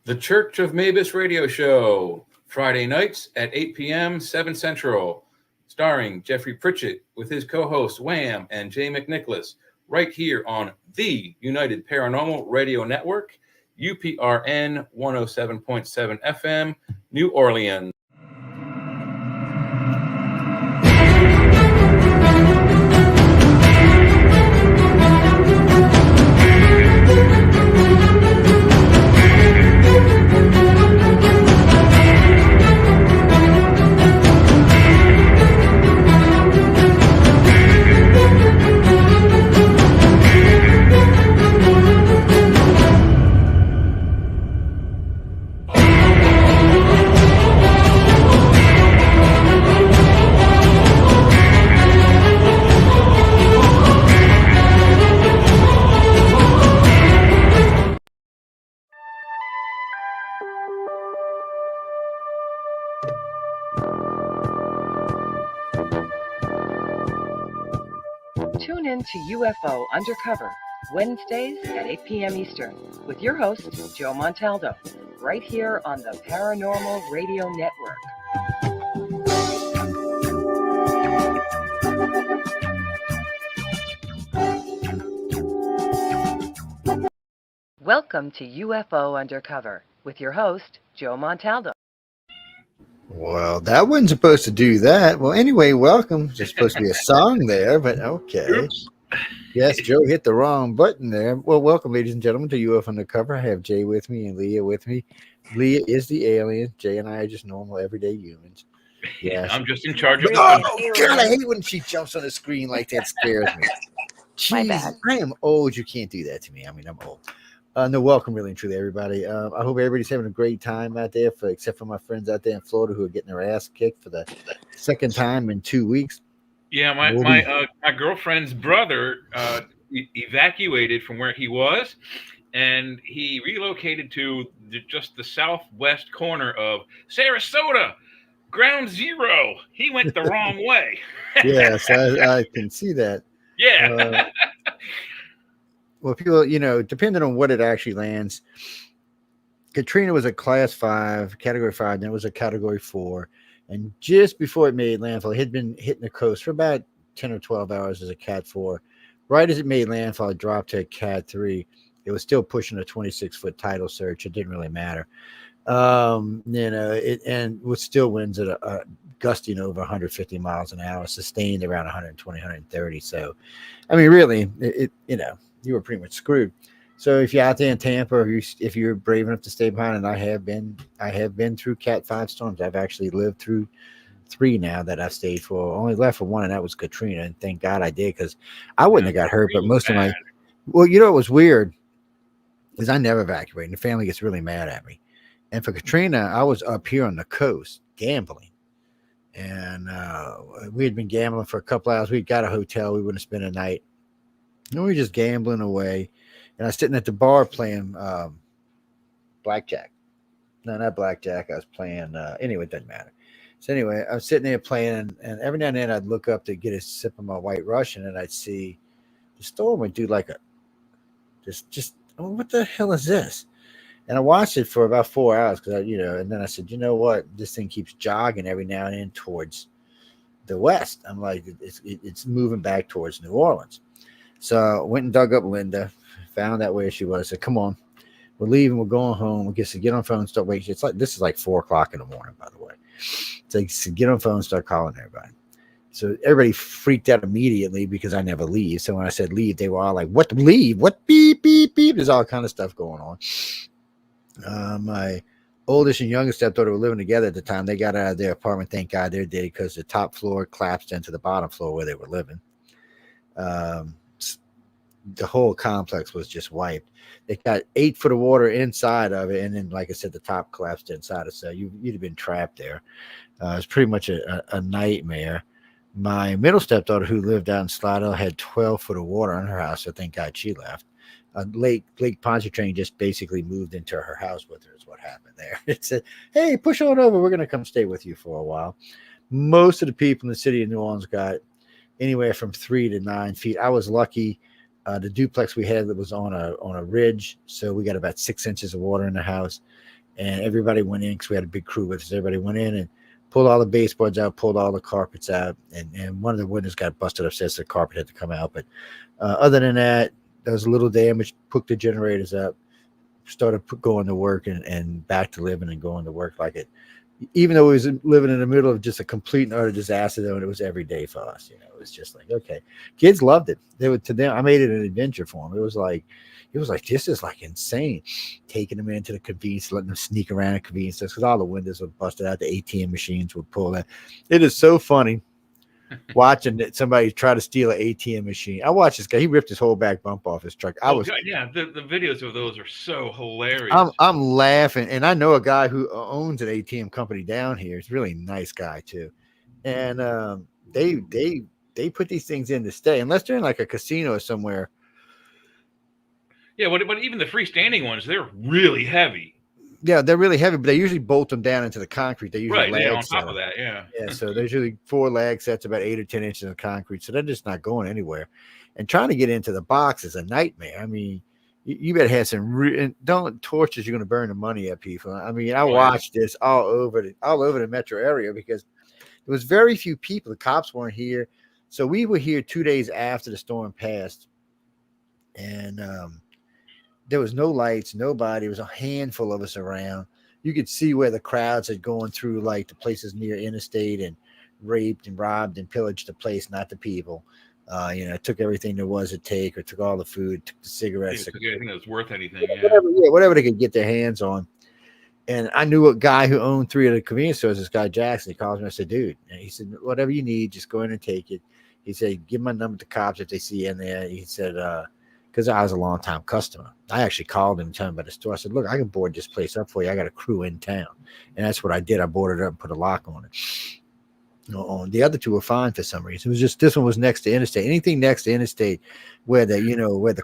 The Church of Mavis radio show, Friday nights at 8 p.m., 7 Central, starring Jeffrey Pritchett with his co-hosts Wham and Jay McNicholas, right here on the United Paranormal Radio Network, UPRN 107.7 FM, New Orleans. Tune in to UFO Undercover, Wednesdays at 8 p.m. Eastern, with your host, Joe Montaldo, right here on the Paranormal Radio Network. Welcome to UFO Undercover, with your host, Joe Montaldo. Well, that wasn't supposed to do that. Well, anyway, welcome. There's supposed to be a song there, but okay. Oops. Yes, Joe hit the wrong button there. Well, welcome, ladies and gentlemen, to UFO Undercover. I have Jay with me and Leah with me. Leah is the alien. Jay and I are just normal, everyday humans. Yes. I'm just in charge of the Oh, God, I hate when she jumps on the screen like that. Scares me. My bad. I am old. You can't do that to me. I mean, I'm old. No, welcome, really and truly, everybody. I hope everybody's having a great time out there, except for my friends out there in Florida who are getting their ass kicked for the second time in 2 weeks. Yeah, my girlfriend's brother evacuated from where he was, and he relocated to just the southwest corner of Sarasota, Ground Zero. He went the wrong way. Yes, I can see that. Yeah. Well, people, depending on what it actually lands, Katrina was a class 5, category 5, then it was a category 4. And just before it made landfall, it had been hitting the coast for about 10 or 12 hours as a Cat 4. Right as it made landfall, it dropped to a Cat 3. It was still pushing a 26-foot tidal surge. It didn't really matter. And with still winds at gusting over 150 miles an hour, sustained around 120, 130. So, I mean, really, you were pretty much screwed. So if you're out there in Tampa, or if you're brave enough to stay behind, and I have been through Cat 5 storms. I've actually lived through 3 now that I've stayed for. Only left for 1, and that was Katrina. And thank God I did, because I wouldn't have got hurt. But most of my, well, it was weird, is I never evacuated. And the family gets really mad at me. And for Katrina, I was up here on the coast gambling. And we had been gambling for a couple hours. We got a hotel. We wouldn't spend a night. And we were just gambling away. And I was sitting at the bar playing blackjack. No, not blackjack. I was playing. Anyway, it doesn't matter. So anyway, I was sitting there playing. And every now and then I'd look up to get a sip of my White Russian. And I'd see the storm would do like oh, what the hell is this? And I watched it for about 4 hours because and then I said, you know what? This thing keeps jogging every now and then towards the west. I'm like, it's moving back towards New Orleans. So I went and dug up Linda, found out where she was. I said, come on, we're leaving. We're going home. We get to get on the phone, start waiting. It's like, this is like 4:00 in the morning, by the way. So I said, get on the phone, start calling everybody. So everybody freaked out immediately because I never leave. So when I said leave, they were all like, what, leave? What? Beep, beep, beep. There's all kind of stuff going on. My oldest and youngest stepdaughter were living together at the time. They got out of their apartment. Thank God they did, because the top floor collapsed into the bottom floor where they were living. The whole complex was just wiped. They got 8 foot of water inside of it. And then, like I said, the top collapsed inside it. So you'd have been trapped there. It was pretty much a nightmare. My middle stepdaughter, who lived out in Slidell, had 12 foot of water in her house. So thank God she left. Lake Pontchartrain just basically moved into her house with her, is what happened there. It said, hey, push on over. We're going to come stay with you for a while. Most of the people in the city of New Orleans got anywhere from 3 to 9 feet. I was lucky. The duplex we had that was on a ridge, so we got about 6 inches of water in the house, and everybody went in because we had a big crew with us. Everybody went in and pulled all the baseboards out, pulled all the carpets out, and one of the windows got busted upstairs, so the carpet had to come out. But other than that, there was a little damage. Hooked the generators up, started going to work and back to living and going to work like it. Even though we was living in the middle of just a complete and utter disaster, though, and it was every day for us. You know, it was just like, okay, kids loved it. They would, to them, I made it an adventure for them. It was like this is like insane. Taking them into the convenience, letting them sneak around at convenience stores because all the windows were busted out. The ATM machines would pull that. It is so funny watching that somebody try to steal an ATM machine. I watched this guy. He ripped his whole back bump off his truck. God, yeah, the videos of those are so hilarious. I'm laughing, and I know a guy who owns an ATM company down here. He's a really nice guy too, and they put these things in to stay, unless they're in like a casino or somewhere. Yeah, but even the freestanding ones, they're really heavy. Yeah, they're really heavy, but they usually bolt them down into the concrete. They usually right, yeah, on top of that, yeah. Yeah, so there's usually 4 lag sets, about 8 or 10 inches of concrete, so they're just not going anywhere. And trying to get into the box is a nightmare. I mean, you better have some don't torches. You're going to burn the money at people. I mean, I watched this all over the metro area because there was very few people. The cops weren't here, so we were here 2 days after the storm passed, and there was no lights, nobody. It was a handful of us around. You could see where the crowds had gone through, like the places near interstate, and raped and robbed and pillaged the place, not the people. Took everything there was to take, or took all the food, took the cigarettes, took anything that was worth anything. Whatever they could get their hands on. And I knew a guy who owned 3 of the convenience stores, this guy Jackson. He calls me. I said, dude, and he said, whatever you need, just go in and take it. He said, give my number to cops if they see you in there. He said, because I was a long time customer. I actually called him and told him about the store. I said, look, I can board this place up for you. I got a crew in town. And that's what I did. I boarded it up and put a lock on it. The other 2 were fine for some reason. It was just, this one was next to interstate. Anything next to interstate where the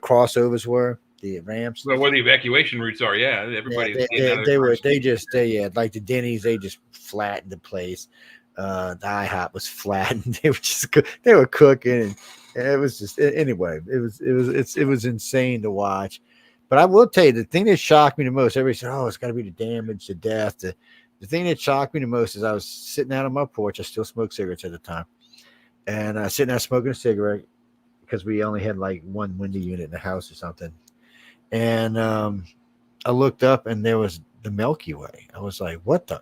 crossovers were, the ramps. Well, where the evacuation routes are, yeah. Everybody like the Denny's, they just flattened the place. The IHOP was flattened. They were cooking, and it was just, anyway, it was insane to watch. But I will tell you, the thing that shocked me the most, everybody said, oh, it's got to be the damage, the death. The thing that shocked me the most is I was sitting out on my porch. I still smoked cigarettes at the time. And I was sitting there smoking a cigarette because we only had like one window unit in the house or something. And I looked up, and there was the Milky Way. I was like, what the?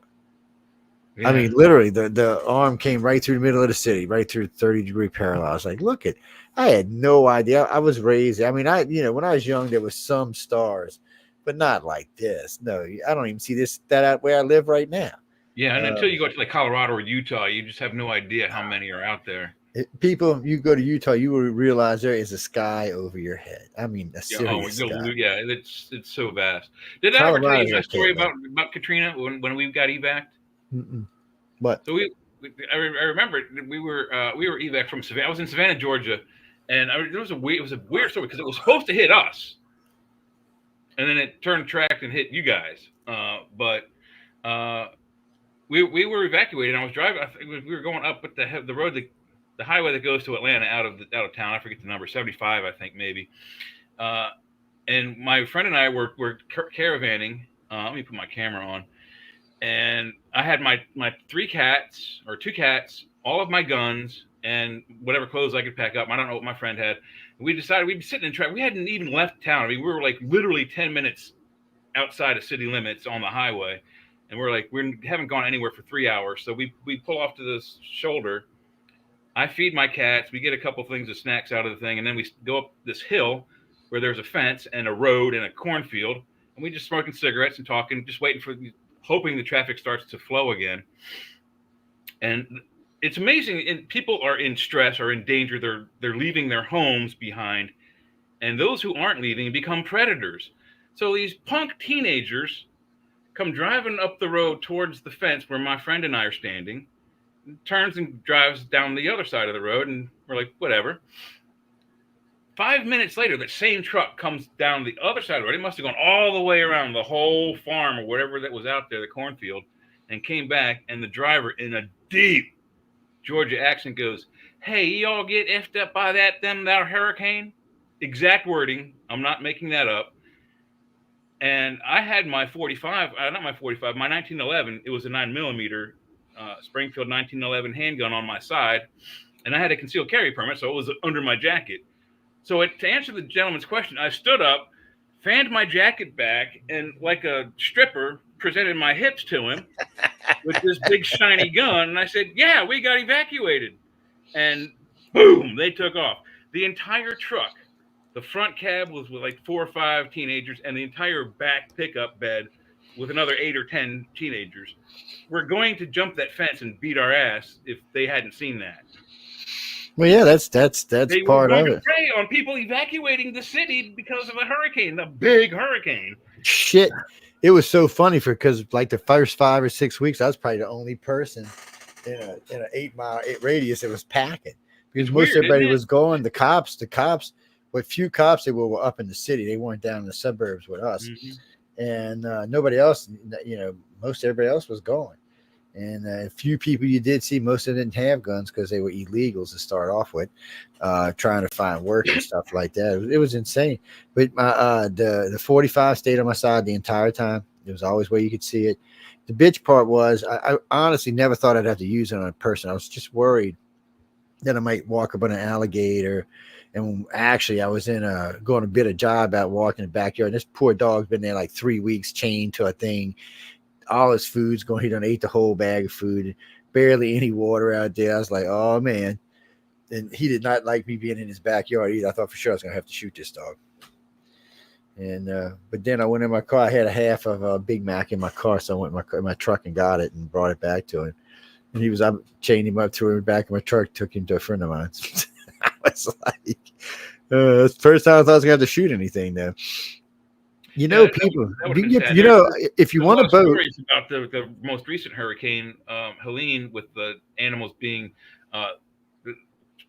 Yeah. I mean, literally, the arm came right through the middle of the city, right through 30-degree parallel. I was like, look it. I had no idea. I was raised. I mean, when I was young, there was some stars, but not like this. No, I don't even see that out where I live right now. Yeah, and until you go to like Colorado or Utah, you just have no idea how many are out there. People, you go to Utah, you will realize there is a sky over your head. I mean, a serious sky. Yeah, it's so vast. Did I ever tell you that story about Katrina when we got evac? What? So I remember we were evac from Savannah. I was in Savannah, Georgia, and it was a weird story because it was supposed to hit us, and then it turned track and hit you guys. But we were evacuated. And I was driving. We were going up with the road, the highway that goes to Atlanta out of town. I forget the number, 75, I think maybe. And my friend and I were caravanning. Let me put my camera on. And I had my 2 cats, all of my guns, and whatever clothes I could pack up. I don't know what my friend had. We decided we'd be sitting in traffic. We hadn't even left town. I mean, we were like literally 10 minutes outside of city limits on the highway. And we're like, we haven't gone anywhere for 3 hours. So we pull off to this shoulder. I feed my cats. We get a couple things of snacks out of the thing. And then we go up this hill where there's a fence and a road and a cornfield. And we just smoking cigarettes and talking, just waiting hoping the traffic starts to flow again. And it's amazing. And people are in stress or in danger. They're leaving their homes behind. And those who aren't leaving become predators. So these punk teenagers come driving up the road towards the fence where my friend and I are standing, turns and drives down the other side of the road, and we're like, whatever. 5 minutes later, that same truck comes down the other side of the road. It must have gone all the way around the whole farm or whatever that was out there, the cornfield, and came back, and the driver in a deep Georgia accent goes, "Hey, y'all get effed up by that hurricane?" Exact wording. I'm not making that up. And I had my 45, not my 45, my 1911. It was a 9mm Springfield 1911 handgun on my side. And I had a concealed carry permit, so it was under my jacket. So to answer the gentleman's question, I stood up, fanned my jacket back, and like a stripper, presented my hips to him with this big shiny gun. And I said, "Yeah, we got evacuated." And boom, they took off. The entire truck. The front cab was with like 4 or 5 teenagers, and the entire back pickup bed with another 8 or 10 teenagers. We're going to jump that fence and beat our ass if they hadn't seen that. Well, yeah, that's They part were of going to it. prey on people evacuating the city because of a hurricane, the big hurricane. Shit, it was so funny because like the first 5 or 6 weeks, I was probably the only person in an 8-mile radius that was packing because most everybody was going. The cops. What few cops they were up in the city. They weren't down in the suburbs with us. Mm-hmm. And nobody else, most everybody else was going. And a few people you did see, most of them didn't have guns because they were illegals to start off with, trying to find work and stuff like that. It was insane. But the 45 stayed on my side the entire time. There was always where you could see it. The bitch part was I honestly never thought I'd have to use it on a person. I was just worried that I might walk up on an alligator. And actually, I was going to bid a job out walking in the backyard. This poor dog's been there like 3 weeks, chained to a thing. All his food's going. He done ate the whole bag of food. Barely any water out there. I was like, oh man. And he did not like me being in his backyard either. I thought for sure I was gonna have to shoot this dog. And but then I went in my car. I had a half of a Big Mac in my car, so I went in my truck and got it and brought it back to him. And I chained him up, threw him back in my truck, took him to a friend of mine. I was like, it's the first time I thought I was gonna have to shoot anything though. People. If you want a boat, about the most recent hurricane, Helene, with the animals being,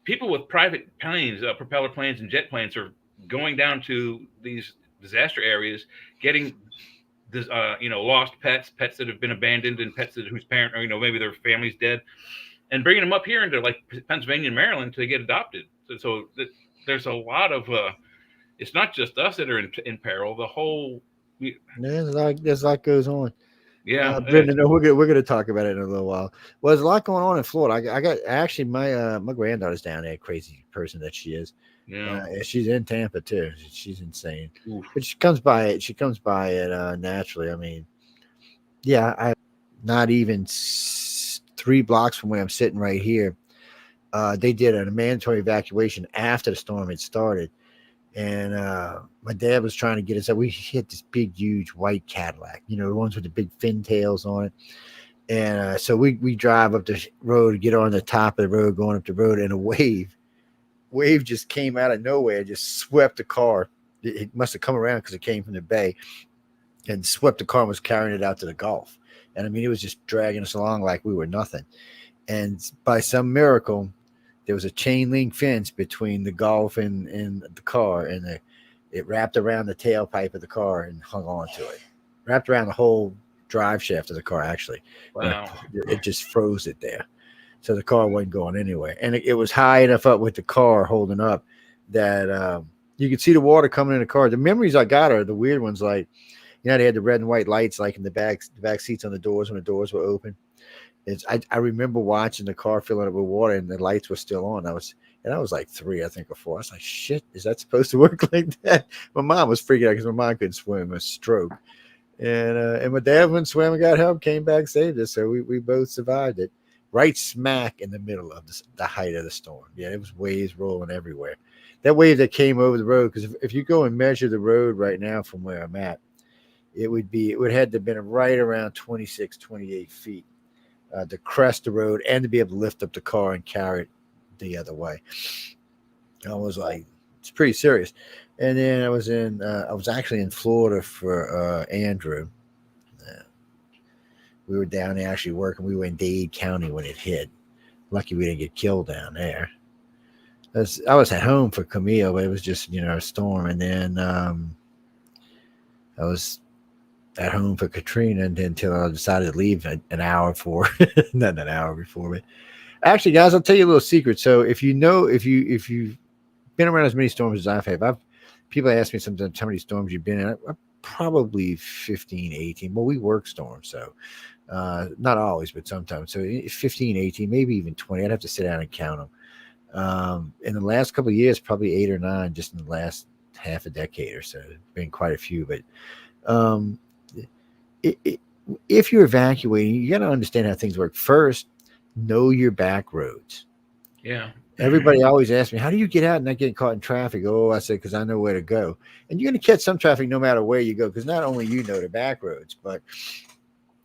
people with private planes, propeller planes, and jet planes are going down to these disaster areas, getting this, lost pets that have been abandoned, and pets whose parent, or maybe their family's dead, and bringing them up here into like Pennsylvania and Maryland to get adopted. So there's a lot of. It's not just us that are in peril. The whole there's a lot goes on. Yeah, Brendan, we're gonna talk about it in a little while. Well, there's a lot going on in Florida. I got actually my granddaughter's down there, crazy person that she is. Yeah, she's in Tampa too. She's insane. Oof. But she comes by it naturally. I mean, yeah, I not even 3 blocks from where I'm sitting right here. They did a mandatory evacuation after the storm had started. And my dad was trying to get us up. We hit this big, huge white Cadillac, the ones with the big fin tails on it. And so we drive up the road, get on the top of the road, going up the road, and a wave just came out of nowhere, just swept the car. It must have come around because it came from the bay, and swept the car and was carrying it out to the Gulf. And I mean, it was just dragging us along like we were nothing. And by some miracle, there was a chain link fence between the Gulf and the car, and it wrapped around the tailpipe of the car and hung on to it. Wrapped around the whole drive shaft of the car, actually. Wow. It just froze it there. So the car wasn't going anywhere. And it was high enough up with the car holding up that you could see the water coming in the car. The memories I got are the weird ones, like, they had the red and white lights like in the back seats on the doors when the doors were open. I remember watching the car filling up with water and the lights were still on. And I was like 3, I think, or 4. I was like, shit, is that supposed to work like that? My mom was freaking out because my mom couldn't swim, a stroke. And my dad went swam and got help, came back, saved us. So we both survived it. Right smack in the middle of the height of the storm. Yeah, it was waves rolling everywhere. That wave that came over the road, because if you go and measure the road right now from where I'm at, it would have to have been right around 26, 28 feet to crest the road and to be able to lift up the car and carry it the other way. I was like, it's pretty serious. And then I was actually in Florida for Andrew. We were down there actually working. We were in Dade County when it hit. Lucky we didn't get killed down there. I was at home for Camille, but it was just, a storm. And then I was at home for Katrina until I decided to leave an hour before, not an hour before. But actually, guys, I'll tell you a little secret. So if you've been around as many storms as I've had, people ask me sometimes how many storms you've been in. I'm probably 15, 18. Well, we work storms, so not always, but sometimes. So 15, 18, maybe even 20. I'd have to sit down and count them. In the last couple of years, probably 8 or 9, just in the last half a decade or so. There's been quite a few, but if you're evacuating, you got to understand how things work. First, know your back roads. Yeah. Everybody always asks me, how do you get out and not get caught in traffic? Oh, I said, because I know where to go. And you're going to catch some traffic no matter where you go, because not only the back roads, but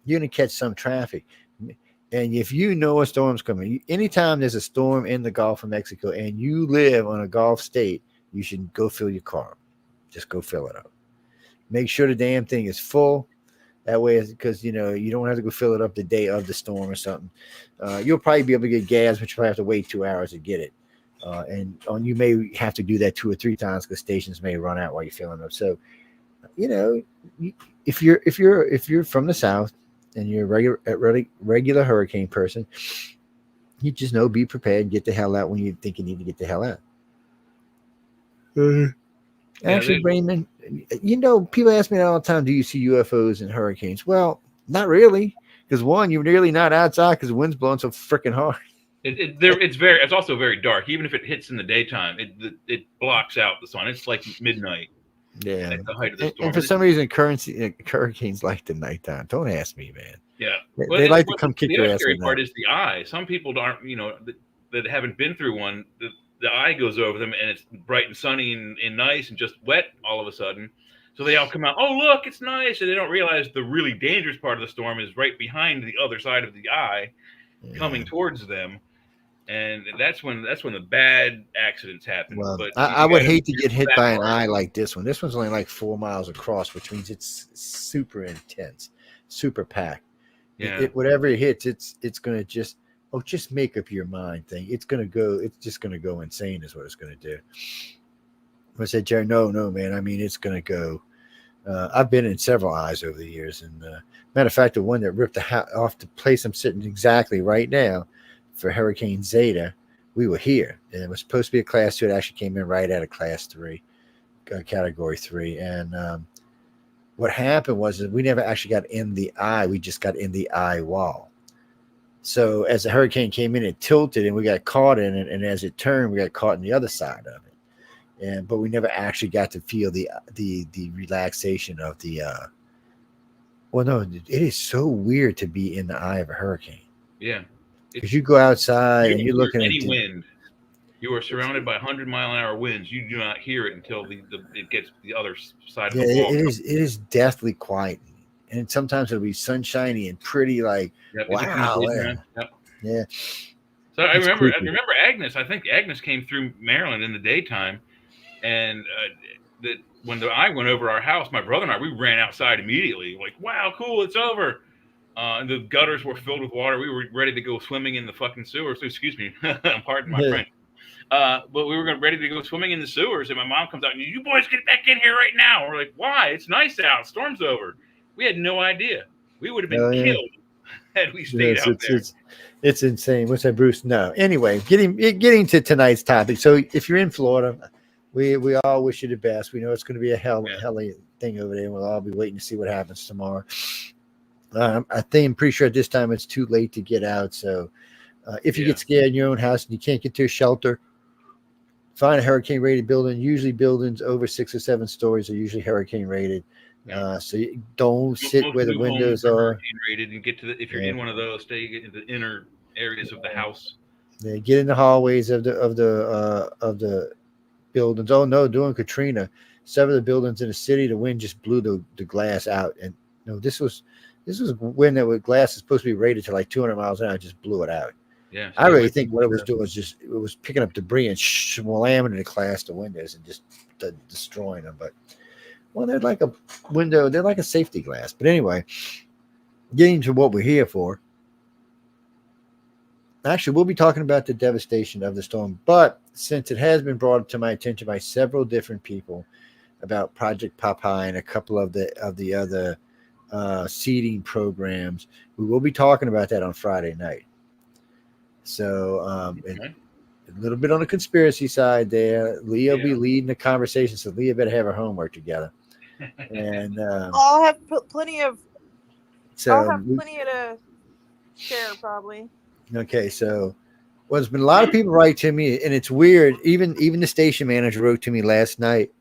you're going to catch some traffic. And if you know a storm's coming, anytime there's a storm in the Gulf of Mexico and you live on a Gulf state, you should go fill your car up. Just go fill it up. Make sure the damn thing is full. That way, because, you don't have to go fill it up the day of the storm or something. You'll probably be able to get gas, but you probably have to wait 2 hours to get it. And you may have to do that 2 or 3 times because stations may run out while you're filling up. So, if you're from the South and you're a regular hurricane person, you just be prepared and get the hell out when you think you need to get the hell out. Actually, Raymond, people ask me all the time, do you see UFOs and hurricanes? Well, not really, because one, you're really not outside because the wind's blowing so freaking hard. It's also very dark. Even if it hits in the daytime, it blocks out the sun. It's like midnight. Yeah, at the height of the storm. And for some reason, hurricanes like the nighttime. Don't ask me, man. Yeah, they like to come kick your ass. The scary part is the eye. Some people aren't, that haven't been through one. The eye goes over them and it's bright and sunny and nice and just wet all of a sudden. So they all come out, oh, look, it's nice. And they don't realize the really dangerous part of the storm is right behind the other side of the eye coming towards them. And that's when the bad accidents happen. Well, but I would hate to get hit by an eye like this one. This one's only like 4 miles across, which means it's super intense, super packed. Yeah. Whatever it hits, it's going to just make up your mind thing. It's just going to go insane is what it's going to do. I said, Jerry, no, man. I mean, it's going to go. I've been in several eyes over the years. And matter of fact, the one that ripped off the place I'm sitting exactly right now for Hurricane Zeta, we were here. And it was supposed to be a class 2. It actually came in right at a class 3, category 3. And what happened was that we never actually got in the eye. We just got in the eye wall. So as the hurricane came in, it tilted and we got caught in it. And as it turned, we got caught on the other side of it. But we never actually got to feel the relaxation of the. Well, no, it is so weird to be in the eye of a hurricane. Yeah, because you go outside and you're looking at any wind. You are surrounded by 100-mile-an-hour winds. You do not hear it until it gets to the other side of the wall. It is deathly quiet, and sometimes it'll be sunshiny and pretty. Like wow, yeah. So I remember Agnes. I think Agnes came through Maryland in the daytime, and that when the eye went over our house, my brother and I, we ran outside immediately. Like, wow, cool, it's over. And the gutters were filled with water. We were ready to go swimming in the fucking sewers. Excuse me, pardon my French. But we were ready to go swimming in the sewers, and my mom comes out and you boys get back in here right now. We're like, why? It's nice out. Storm's over. We had no idea. We would have been killed had we stayed out there. It's insane. What's that, Bruce? No. Anyway, getting to tonight's topic. So if you're in Florida, we all wish you the best. We know it's going to be a helly thing over there, and we'll all be waiting to see what happens tomorrow. I'm pretty sure at this time it's too late to get out. So if you get scared in your own house and you can't get to a shelter, find a hurricane rated building. Usually buildings over 6 or 7 stories are usually hurricane rated. Yeah. So you don't sit Most where the new homes windows are are. hurricane rated, and get to the if you're in one of those, get into the inner areas of the house. They get in the hallways of the buildings. Oh no, during Katrina, several of the buildings in the city, the wind just blew the glass out. And no, this was when that glass is supposed to be rated to like 200 miles an hour, just blew it out. Yeah, I really think what it was doing was it was picking up debris and slamming it across the windows and just destroying them. But well, they're like a window, they're like a safety glass. But anyway, getting to what we're here for. Actually, we'll be talking about the devastation of the storm, but since it has been brought to my attention by several different people about Project Popeye and a couple of the other seeding programs, we will be talking about that on Friday night. So a little bit on the conspiracy side there. Leah will be leading the conversation, so Leah better have her homework together. And I'll have plenty of. I'll have plenty to share, probably. Okay, so there's been a lot of people write to me, and it's weird. Even the station manager wrote to me last night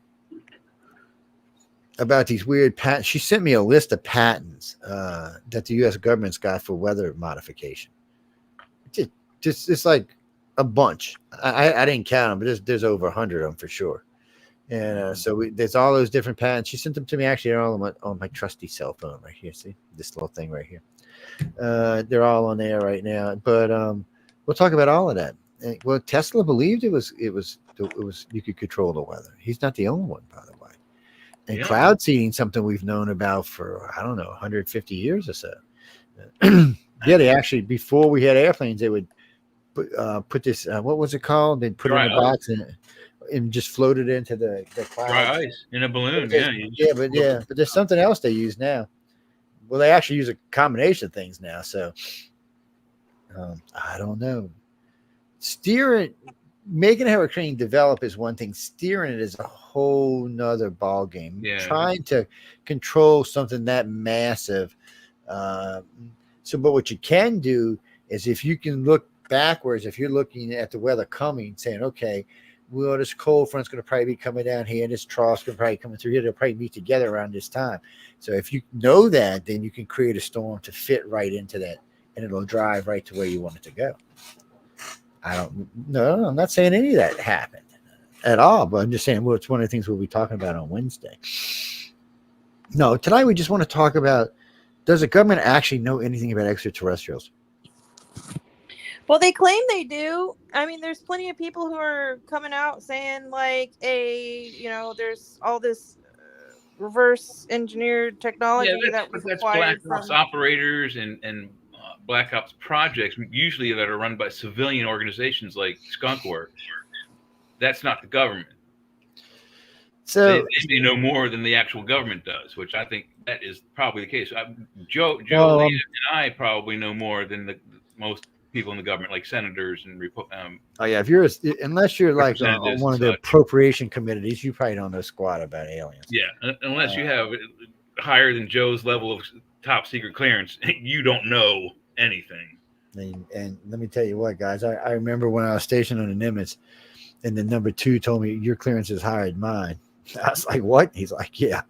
about these weird patents. She sent me a list of patents that the U.S. government's got for weather modification. It's like a bunch. I didn't count them, but there's over 100 of them for sure. And so there's all those different patents. She sent them to me. Actually, they're all on my trusty cell phone right here. See this little thing right here. They're all on there right now. But we'll talk about all of that. And, well, Tesla believed it was you could control the weather. He's not the only one, by the way. And cloud seeding, something we've known about for 150 years or so. They actually, before we had airplanes, they would put this what was it called? They'd put it in a box and just float it into the cloud. Dry ice in a balloon. But there's something else they use now. Well, they actually use a combination of things now. So I don't know. Making a hurricane develop is one thing. Steering it is a whole nother ball game. Yeah. Trying to control something that massive. But what you can do is if you can look backwards, if you're looking at the weather coming, saying, okay, well, this cold front's going to probably be coming down here, and this trough's going to probably coming through here. They'll probably meet together around this time. So if you know that, then you can create a storm to fit right into that, and it'll drive right to where you want it to go. I'm not saying any of that happened at all, but I'm just saying, well, it's one of the things we'll be talking about on Wednesday. No, tonight we just want to talk about, does the government actually know anything about extraterrestrials? Well, they claim they do. I mean, there's plenty of people who are coming out saying like, there's all this reverse engineered technology that's Black Ops operators and Black Ops projects, usually that are run by civilian organizations like Skunk Works. That's not the government. So they know more than the actual government does, which I think that is probably the case. Joe, Leah, and I probably know more than the most people in the government, like senators and unless you're like on one of the appropriation committees, you probably don't know squat about aliens. Yeah, unless you have higher than Joe's level of top secret clearance, you don't know anything. And let me tell you what, guys, I remember when I was stationed on the Nimitz, and the number 2 told me your clearance is higher than mine. I was like, what? He's like, yeah.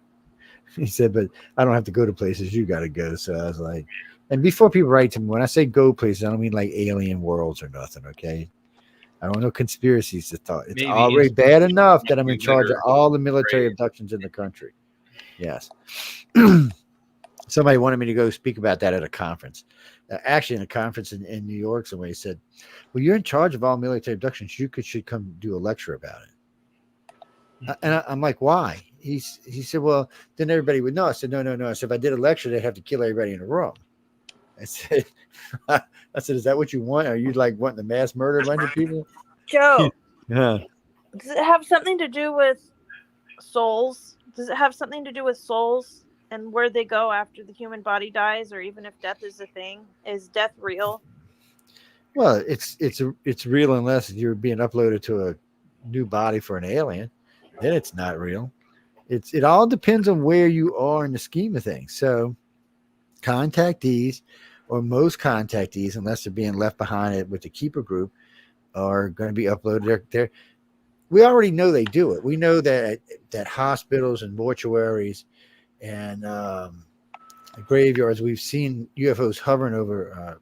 He said, but I don't have to go to places you got to go. So I was like, and before people write to me, when I say go places, I don't mean like alien worlds or nothing, okay? I don't know conspiracies to thought. It's already bad enough that I'm in charge of all the military abductions in the country. Yes. Somebody wanted me to go speak about that at a conference. Actually, in a conference in New York, somebody said, well, you're in charge of all military abductions. You should come do a lecture about it. And I'm like, why? He said, well, then everybody would know. I said, no. I said, if I did a lecture, they'd have to kill everybody in the room. I said, is that what you want? Are you like wanting to mass murder a bunch of people? Joe, yeah. Does it have something to do with souls? Does it have something to do with souls and where they go after the human body dies, or even if death is a thing? Is death real? Well, it's real unless you're being uploaded to a new body for an alien. Then it's not real. It all depends on where you are in the scheme of things. So contactees, or most contactees, unless they're being left behind with the keeper group, are going to be uploaded there. we already know they do it. We know that hospitals and mortuaries and graveyards, we've seen UFOs hovering over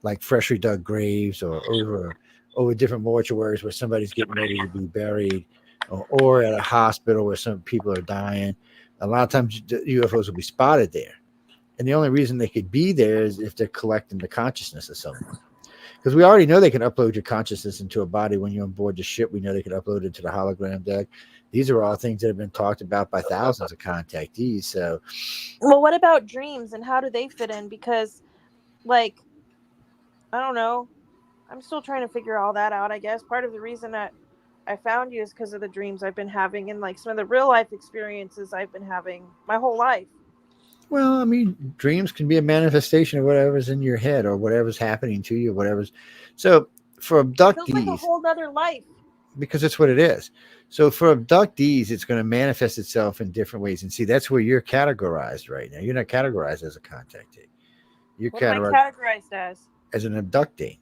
like freshly dug graves or over different mortuaries where somebody's getting ready to be buried, or at a hospital where some people are dying. A lot of times the UFOs will be spotted there. And the only reason they could be there is if they're collecting the consciousness of someone. Because we already know they can upload your consciousness into a body when you're on board the ship. We know they can upload it to the hologram deck. These are all things that have been talked about by thousands of contactees. So, Well, what about dreams and how do they fit in? Because, like, I don't know. I'm still trying to figure all that out. I guess part of the reason that I found you is because of the dreams I've been having and like some of the real life experiences I've been having my whole life. well, I mean, dreams can be a manifestation of whatever's in your head or whatever's happening to you, whatever's. So, for It feels like a abductees, whole nother life. because that's what it is. So for abductees, it's going to manifest itself in different ways. And see, that's where you're categorized right now. You're not categorized as a contactee. You're What am I categorized categorized as? an abductee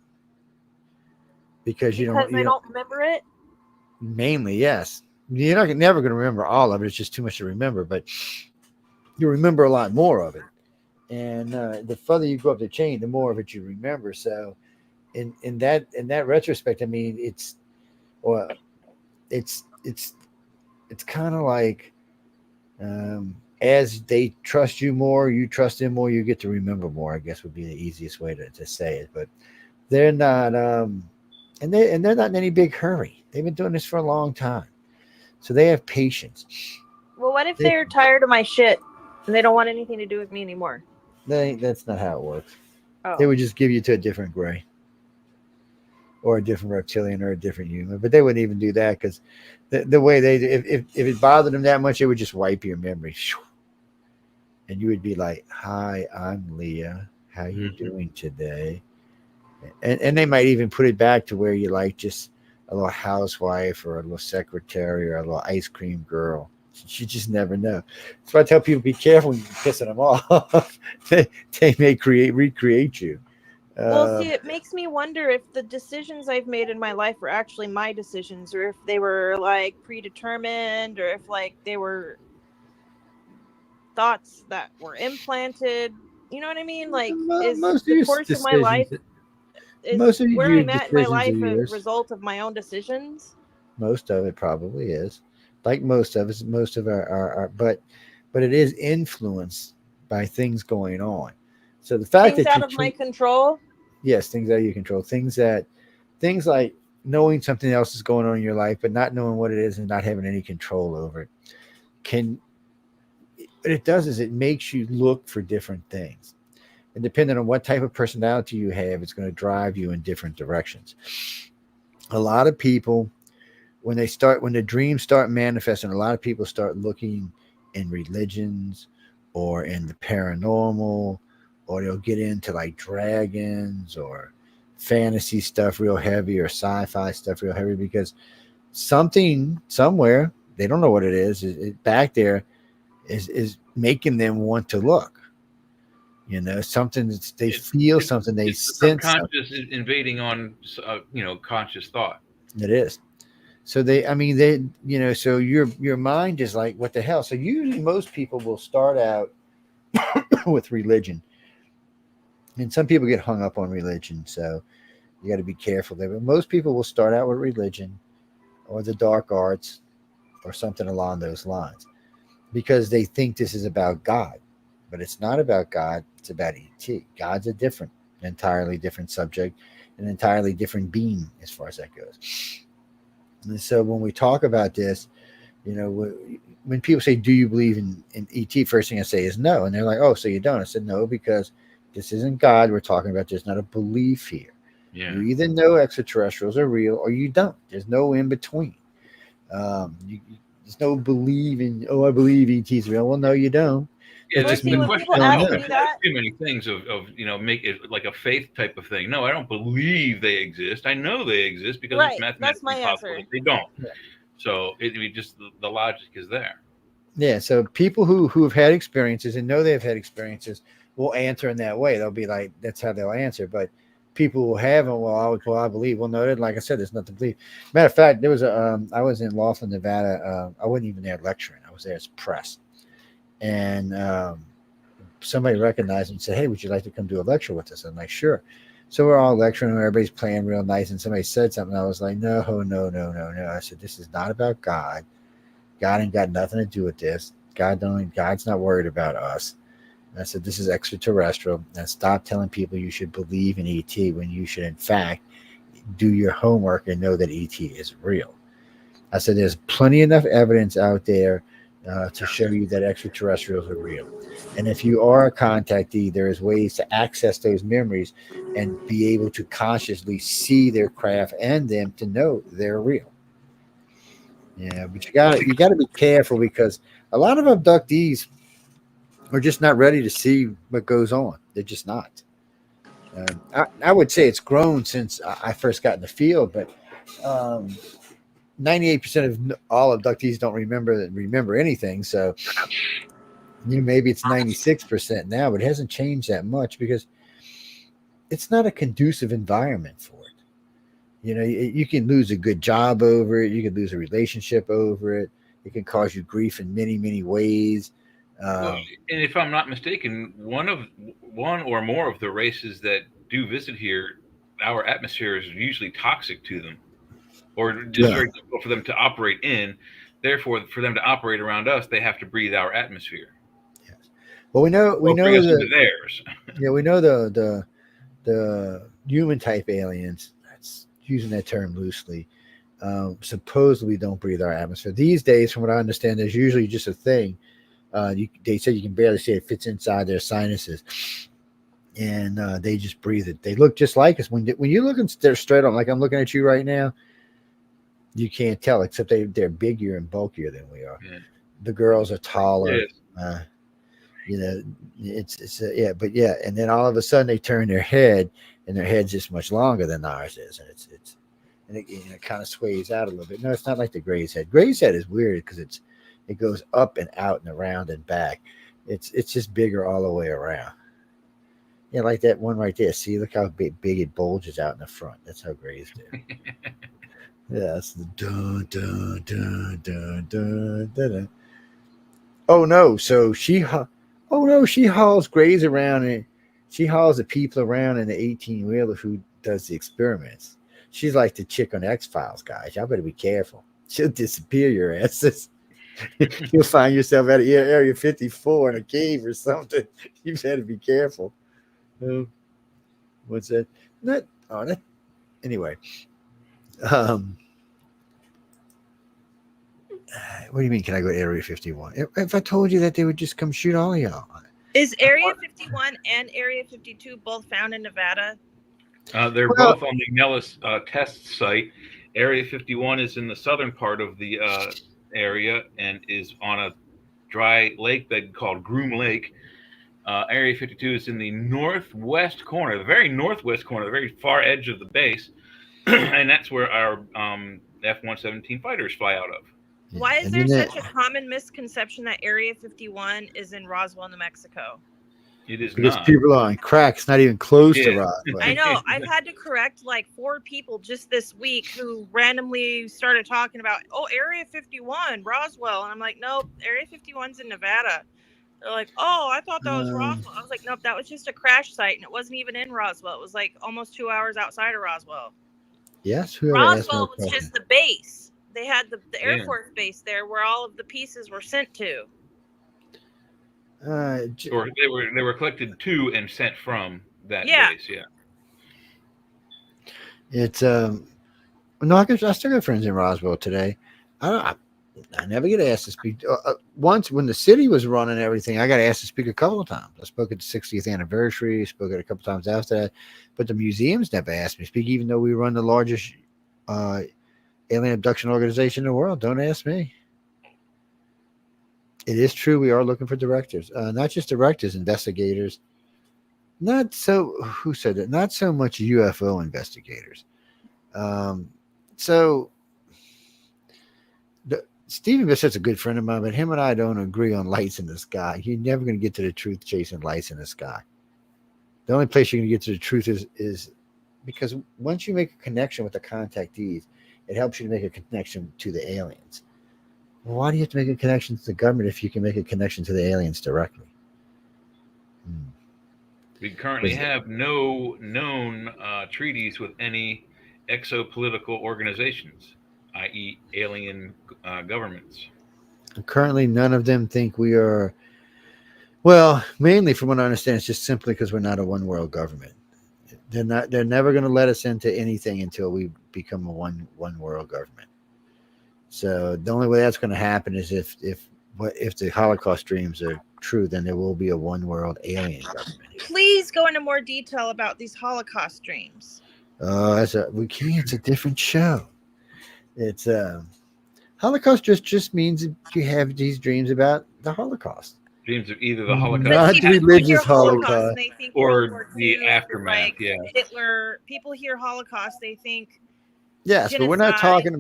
because Because I don't remember it. mainly, yes. You're not never going to remember all of it. It's just too much to remember, but you remember a lot more of it. And the further you go up the chain, the more of it you remember. So in that retrospect, I mean, well, it's kind of like as they trust you more, you trust them more, you get to remember more, I guess would be the easiest way to say it. But they're not and they're not in any big hurry. They've been doing this for a long time. So they have patience. Well, what if they're tired of my shit and they don't want anything to do with me anymore? That's not how it works. Oh. They would just give you to a different gray or a different reptilian or a different human. But they wouldn't even do that because the way they if it bothered them that much, it would just wipe your memory. And you would be like, "Hi, I'm Leah. How you doing today?" And they might even put it back to where you like just a little housewife or a little secretary or a little ice cream girl. You just never know. That's why I tell people be careful when you're pissing them off. they may recreate you. Well, see, it makes me wonder if the decisions I've made in my life were actually my decisions, or if they were like predetermined, or if like they were thoughts that were implanted. You know what I mean? Like, is most of the your course of my life, decisions, is most of where your I'm at in my decisions are life a yours. result of my own decisions? Most of it probably is. Like most of us, most of our but it is influenced by things going on. So the fact Things that out of my control. yes, things out of your control, things like knowing something else is going on in your life, but not knowing what it is and not having any control over it, can what it does is it makes you look for different things. And depending on what type of personality you have, it's going to drive you in different directions. A lot of people, when the dreams start manifesting, a lot of people start looking in religions or in the paranormal, or they'll get into like dragons or fantasy stuff real heavy or sci-fi stuff real heavy because something somewhere, they don't know what it is, back there is making them want to look. Something that they feel, something they it's the sense. subconscious invading on conscious thought. It is. So so your mind is like, what the hell? So usually most people will start out with religion, and some people get hung up on religion. So you got to be careful there. But most people will start out with religion or the dark arts or something along those lines because they think this is about God, but it's not about God. It's about ET. God's a entirely different subject, an entirely different being as far as that goes. And so when we talk about this, when people say, "Do you believe in ET?" First thing I say is no, and they're like, "Oh, so you don't?" I said, "No, because this isn't God we're talking about. There's not a belief here. Yeah. You either know extraterrestrials are real or you don't. There's no in between. There's no believing. Oh, I believe ET's real. Well, no, you don't. Yeah, Well, see, when people ask me that, too many things of make it like a faith type of thing. No, I don't believe they exist. I know they exist because it's mathematically possible that they don't. Yeah. So just the logic is there. Yeah. So people who have had experiences and know they've had experiences will answer in that way. They'll be like, that's how they'll answer. But people will have them. Well, I believe. Well, no, like I said, there's nothing to believe. Matter of fact, there was a. I was in Laughlin, Nevada. I wasn't even there lecturing. I was there as press, and somebody recognized me and said, "Hey, would you like to come do a lecture with us?" I'm like, "Sure." So we're all lecturing, and everybody's playing real nice, and somebody said something. I was like, "No, no, no, no, no." I said, "This is not about God. God ain't got nothing to do with this. God's not worried about us." And I said, "This is extraterrestrial. And stop telling people you should believe in ET when you should, in fact, do your homework and know that ET is real." I said, "There's plenty enough evidence out there to show you that extraterrestrials are real. And if you are a contactee, there is ways to access those memories and be able to consciously see their craft and them to know they're real." Yeah, but you gotta be careful because a lot of abductees are just not ready to see what goes on. They're just not. I would say it's grown since I first got in the field, but 98% of all abductees don't remember anything. So maybe it's 96% now, but it hasn't changed that much because it's not a conducive environment for it. You can lose a good job over it. You can lose a relationship over it. It can cause you grief in many, many ways. Well, and if I'm not mistaken, one or more of the races that do visit here, our atmosphere is usually toxic to them, or just very difficult for them to operate in. Therefore, for them to operate around us, they have to breathe our atmosphere. Yes. Well, we know theirs. Yeah, we know the human type aliens. That's using that term loosely. Supposedly don't breathe our atmosphere these days. From what I understand, there's usually just a thing. They said you can barely see it fits inside their sinuses, and they just breathe it. They look just like us. When you look straight on, like I'm looking at you right now, you can't tell except they're bigger and bulkier than we are. Yeah. The girls are taller. But and then all of a sudden they turn their head, and their head's just much longer than ours is, and it kind of sways out a little bit. No, it's not like the Gray's head. Gray's head is weird because it goes up and out and around and back. It's just bigger all the way around. Yeah, like that one right there. See, look how big it bulges out in the front. That's how Grays do. Yeah, that's the dun dun dun dun dun dun. Dun. Oh no! So she hauls Grays around, and she hauls the people around in the 18-wheeler who does the experiments. She's like the chick on X-Files, guys. Y'all better be careful. She'll disappear your asses. You'll find yourself at Area 54 in a cave or something. You better be careful. What's that? Anyway. What do you mean? Can I go to Area 51? If I told you that, they would just come shoot all of y'all. Is Area 51 and Area 52 both found in Nevada? They're both on the Nellis test site. Area 51 is in the southern part of the area and is on a dry lake bed called Groom Lake. Area 52 is in the northwest corner, the very northwest corner, the very far edge of the base, and that's where our F-117 fighters fly out of. Why is there such a common misconception that Area 51 is in Roswell, New Mexico? It is because not. People are on crack. It's not even close to Roswell. I know. I've had to correct like 4 people just this week who randomly started talking about, Area 51, Roswell. And I'm like, nope, Area 51's in Nevada. They're like, I thought that was Roswell. I was like, nope, that was just a crash site. And it wasn't even in Roswell. It was like almost 2 hours outside of Roswell. Yes. Roswell was just the base. They had the Air Force base there where all of the pieces were sent to. Or they were collected to and sent from that base. Yeah. It's no, I still got friends in Roswell today. I never get asked to speak. Once when the city was running everything, I got asked to speak a couple of times. I spoke at the 60th anniversary. Spoke at a couple times after that, but the museums never asked me to speak, even though we run the largest alien abduction organization in the world. Don't ask me. It is true. We are looking for directors, not just directors, investigators. Who said that? Not so much UFO investigators. Stephen Bissett's a good friend of mine, but him and I don't agree on lights in the sky. You're never going to get to the truth chasing lights in the sky. The only place you're going to get to the truth is because once you make a connection with the contactees, it helps you to make a connection to the aliens. Well, why do you have to make a connection to the government if you can make a connection to the aliens directly? We currently have no known treaties with any exopolitical organizations, i.e., alien governments. Currently, none of them think we are. Well, mainly from what I understand, it's just simply because we're not a one world government. They're not. They're never going to let us into anything until we become a one world government. So the only way that's going to happen is if the Holocaust dreams are true, then there will be a one world alien government. Please go into more detail about these Holocaust dreams. We can't. It's a different show. It's Holocaust just means that you have these dreams about the Holocaust. Dreams of either the Holocaust, Not People hear religious Holocaust, and they think or World War the II, aftermath. like Yeah, Hitler. People hear Holocaust, they think yes, but we're not genocide.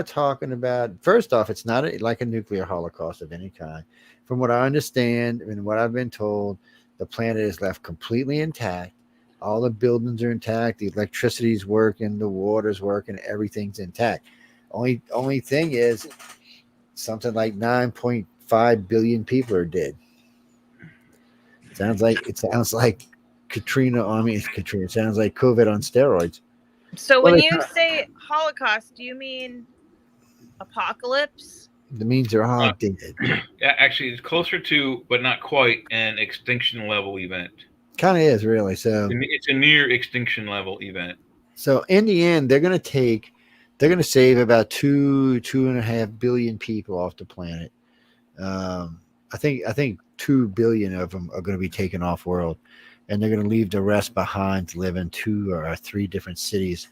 talking about. First off, it's not like a nuclear holocaust of any kind. From what I understand and what I've been told, the planet is left completely intact. All the buildings are intact. The electricity's working. The water's working. Everything's intact. Only thing is, something like 9.5 billion people are dead. It sounds like Katrina. I mean, it's Katrina. It sounds like COVID on steroids. So Well, when it's you not. say Holocaust, do you mean apocalypse? It means they're all dead. actually, it's closer to, but not quite, an extinction level event. Kind of is really. So It's a near extinction level event. So in the end, they're going to save about 2.5 billion people off the planet. I think 2 billion of them are going to be taken off world, and they're going to leave the rest behind to live in 2 or 3 different cities,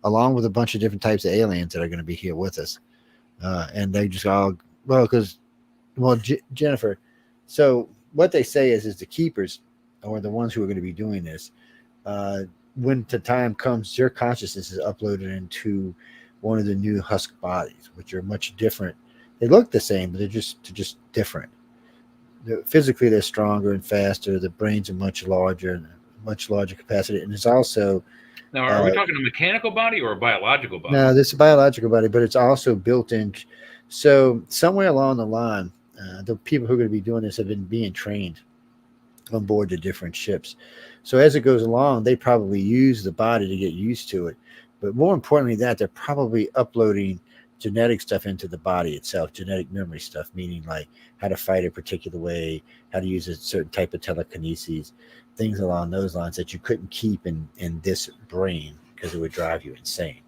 along with a bunch of different types of aliens that are going to be here with us. And they just all Jennifer. So what they say is the keepers, or the ones who are going to be doing this. When the time comes, their consciousness is uploaded into one of the new husk bodies, which are much different. They look the same, but they're just different. Physically, they're stronger and faster. The brains are much larger capacity, and it's also. Now, are we talking a mechanical body or a biological body? No, this is a biological body, but it's also built in. So somewhere along the line, the people who are going to be doing this have been being trained on board the different ships. So as it goes along, they probably use the body to get used to it. But more importantly, they're probably uploading genetic stuff into the body itself, genetic memory stuff, meaning like how to fight a particular way, how to use a certain type of telekinesis, things along those lines that you couldn't keep in this brain because it would drive you insane.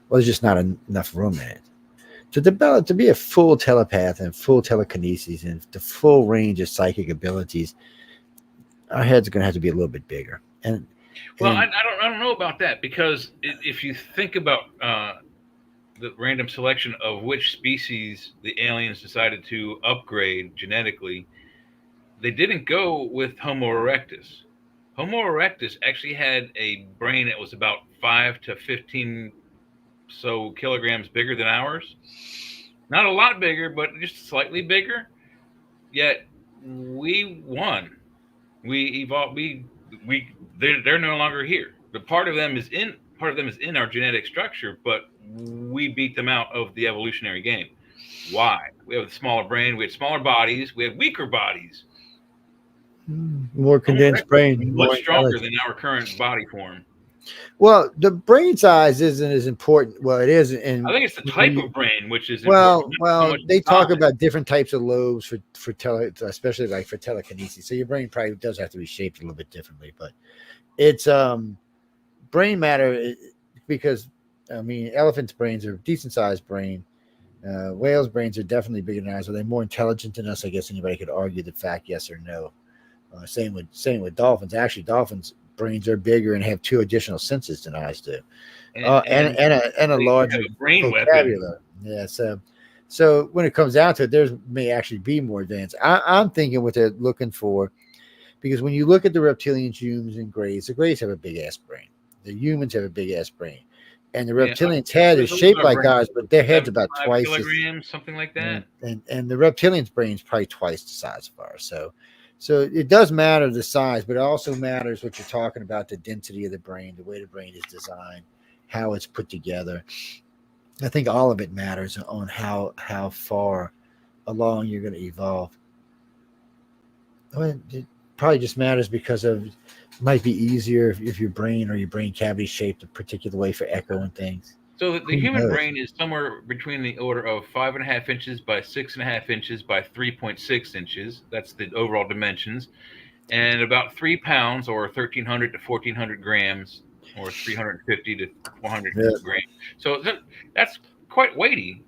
Well, there's just not enough room in it. To be a full telepath and full telekinesis and the full range of psychic abilities, our heads are going to have to be a little bit bigger. I don't know about that, because if you think about the random selection of which species the aliens decided to upgrade genetically, they didn't go with Homo erectus. Homo erectus actually had a brain that was about 5 to 15 kilograms bigger than ours. Not a lot bigger, but just slightly bigger. Yet we won. We evolved. They're no longer here. But part of them is in our genetic structure, but we beat them out of the evolutionary game. Why? We have a smaller brain. We had smaller bodies. We had weaker bodies. More condensed brain, much stronger than our current body form. Well, the brain size isn't as important. Well, it is. And I think it's the type of brain which is important. Well, so they talk about different types of lobes especially like for telekinesis. So your brain probably does have to be shaped a little bit differently, but it's brain matter, because I mean, elephants' brains are a decent sized brain. Whales' brains are definitely bigger than ours. Are they more intelligent than us? I guess anybody could argue the fact, yes or no. Same with dolphins. Actually, dolphins' brains are bigger and have 2 additional senses than ours do, and a larger brain vocabulary. Yeah. So when it comes down to it, there may actually be more advanced. I'm thinking what they're looking for, because when you look at the reptilians, humans, and greys, the greys have a big ass brain. The humans have a big ass brain, and the reptilians' head is shaped like ours, but their head's about twice kilograms, something like that. And the reptilians' brain's probably twice the size of ours. So So it does matter the size, but it also matters what you're talking about, the density of the brain, the way the brain is designed, how it's put together. I think all of it matters on how far along you're going to evolve. Well, it probably just matters because of it might be easier if your brain or your brain cavity shaped a particular way for echoing things. So the Who human knows? brain is somewhere between the order of 5.5 inches by 6.5 inches by 3.6 inches. That's the overall dimensions, and about 3 pounds or 1,300 to 1,400 grams or 350 to 400 Yeah. grams. So that's quite weighty.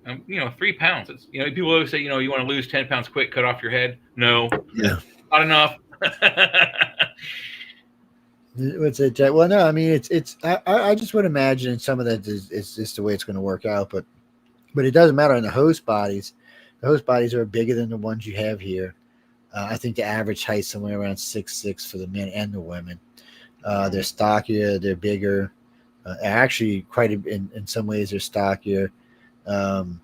3 pounds. It's, people always say, you want to lose 10 pounds quick, cut off your head. No, Yeah. not enough. What's it? Well, no, I mean it's. I just would imagine some of that is just the way it's going to work out, but it doesn't matter in the host bodies. The host bodies are bigger than the ones you have here. I think the average height somewhere around 6'6" for the men and the women. They're stockier, they're bigger. Actually, in some ways they're stockier. And